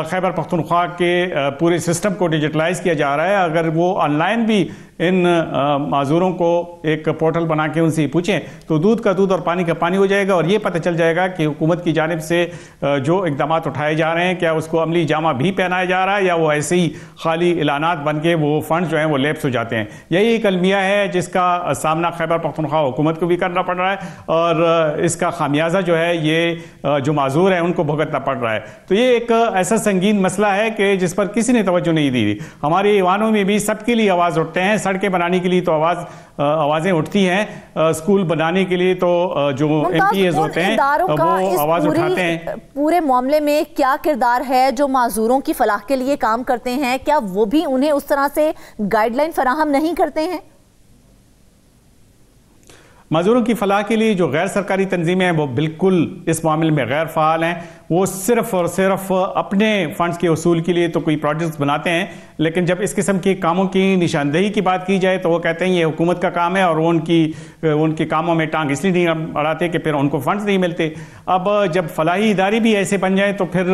खैबर पख्तूनख्वा के पूरे सिस्टम को डिजिटलाइज किया जा रहा है। अगर वो ऑनलाइन भी इन माजूरों को एक पोर्टल बना के उनसे पूछें तो दूध का दूध और पानी का पानी हो जाएगा और ये पता चल जाएगा कि हुकूमत की जानिब से जो इकदाम उठाए जा रहे हैं क्या उसको अमली जामा भी पहनाया जा रहा है या वो ऐसे ही खाली ऐलानात बन के वो फंड जो हैं वो लैप्स हो जाते हैं। यही एक अलमिया है जिसका सामना खैबर पख्तूनख्वा हुकूमत को भी करना पड़ रहा है और इसका खामियाजा जो है ये जो माजूर है उनको भुगतना पड़ रहा है। तो ये एक ऐसा संगीन मसला है कि जिस पर किसी ने तवज्जो नहीं दी। हमारे ईवानों में भी सबके लिए आवाज उठते हैं, सड़कें बनाने के लिए तो आवाजें उठती हैं, स्कूल बनाने के लिए तो जो एमपीएस होते हैं वो आवाज उठाते हैं। पूरे मामले में क्या किरदार है जो माजूरों की फलाह के लिए काम करते हैं, क्या वो भी उन्हें उस तरह से गाइडलाइन फराहम नहीं करते हैं? मजदूरों की फलाह के लिए जो गैर सरकारी तंजीमें हैं वो बिल्कुल इस मामले में गैर फ़ाल हैं। वो सिर्फ और सिर्फ अपने फंड्स के वसूल के लिए तो कोई प्रोजेक्ट्स बनाते हैं, लेकिन जब इस किस्म के कामों की निशानदेही की बात की जाए तो वो कहते हैं ये हुकूमत का काम है और वो उनके कामों में टांग इसलिए नहीं अड़ाते कि फिर उनको फंड्स नहीं मिलते। अब जब फलाही इदारे भी ऐसे बन जाए तो फिर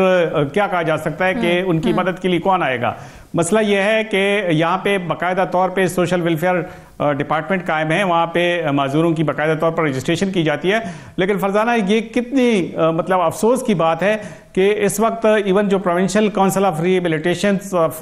क्या कहा जा सकता है कि उनकी मदद के लिए कौन आएगा। मसला यह है कि यहाँ पे बाकायदा तौर पे सोशल वेलफेयर डिपार्टमेंट कायम है, वहाँ पे माजूरों की बाकायदा तौर पर रजिस्ट्रेशन की जाती है, लेकिन फरजाना ये कितनी मतलब अफसोस की बात है कि इस वक्त इवन जो provincial council of rehabilitation of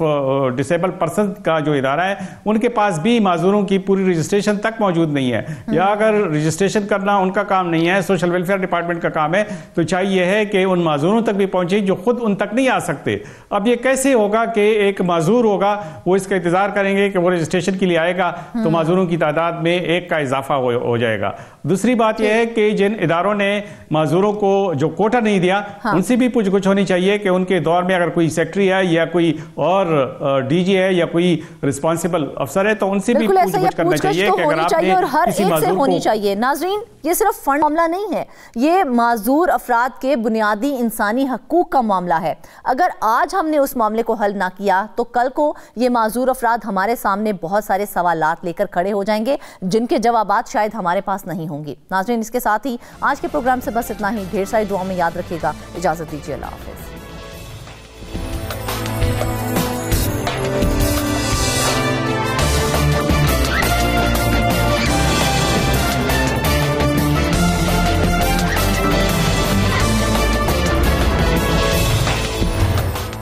disable person का जो इदारा है, उनके पास भी माजूरों की पूरी रजिस्ट्रेशन तक मौजूद नहीं है, या अगर रजिस्ट्रेशन करना उनका काम नहीं है, सोशल वेलफेयर डिपार्टमेंट का काम है, तो चाहिए है कि उन माजूरों तक भी पहुंचे जो खुद उन तक नहीं आ सकते। अब ये कैसे होगा कि एक माजूर होगा, वो इसका इंतजार करेंगे कि वो रजिस्ट्रेशन के लिए आएगा तो माजूरों की तादाद में एक का इजाफा हो जाएगा। दूसरी बात यह है कि जिन इदारों ने माजूरों को जो कोटा नहीं दिया, उनसे भी पूछगछ होनी चाहिए कि उनके दौर में अगर कोई सेक्रेटरी है या कोई और डीजी है या कोई रिस्पॉन्सिबल अफसर है तो उनसे भी पूछगछ करना चाहिए कि अगर आपने और हर किसी एक से माजूर होनी को चाहिए। नाजरीन, ये सिर्फ फंड मामला नहीं है, ये माजूर अफराद के बुनियादी इंसानी हकूक का मामला है। अगर आज हमने उस मामले को हल ना किया तो कल को ये माजूर अफराद हमारे सामने बहुत सारे सवालात लेकर खड़े हो जाएंगे जिनके जवाबात शायद हमारे पास नहीं होंगे। नाजरीन, इसके साथ ही आज के प्रोग्राम से बस इतना ही। ढेर सारी दुआओं में याद रखिएगा। इजाजत दीजिए। अल्लाह हाफिज।